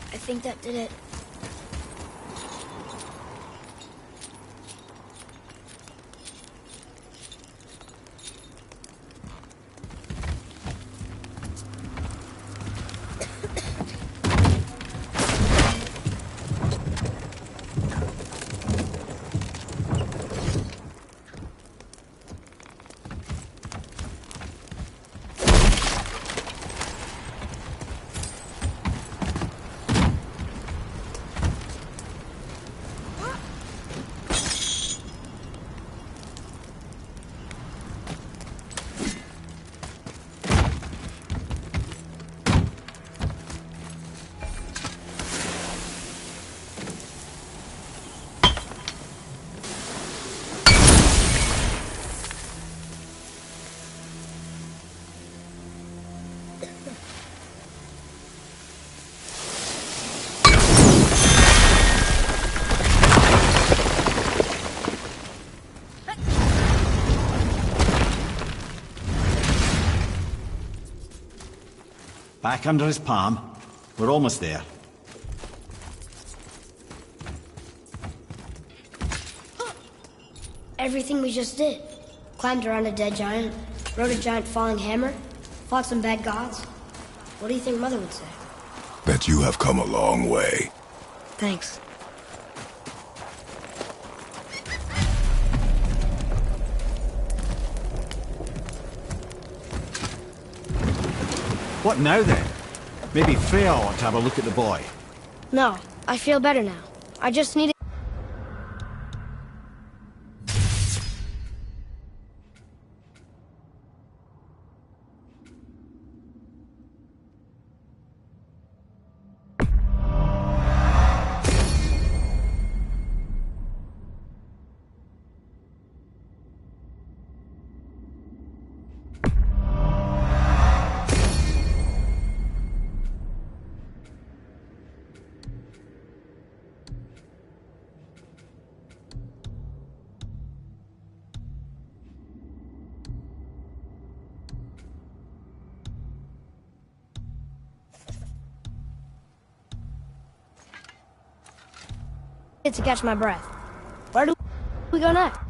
[SPEAKER 2] I think that did it.
[SPEAKER 7] Back under his palm. We're almost there.
[SPEAKER 2] Everything we just did. Climbed around a dead giant, rode a giant falling hammer, fought some bad gods. What do you think Mother would say?
[SPEAKER 1] That you have come a long way.
[SPEAKER 2] Thanks.
[SPEAKER 7] What now then? Maybe Freya ought to have a look at the boy.
[SPEAKER 2] No, I feel better now. I just need to catch my breath. Where do we go next?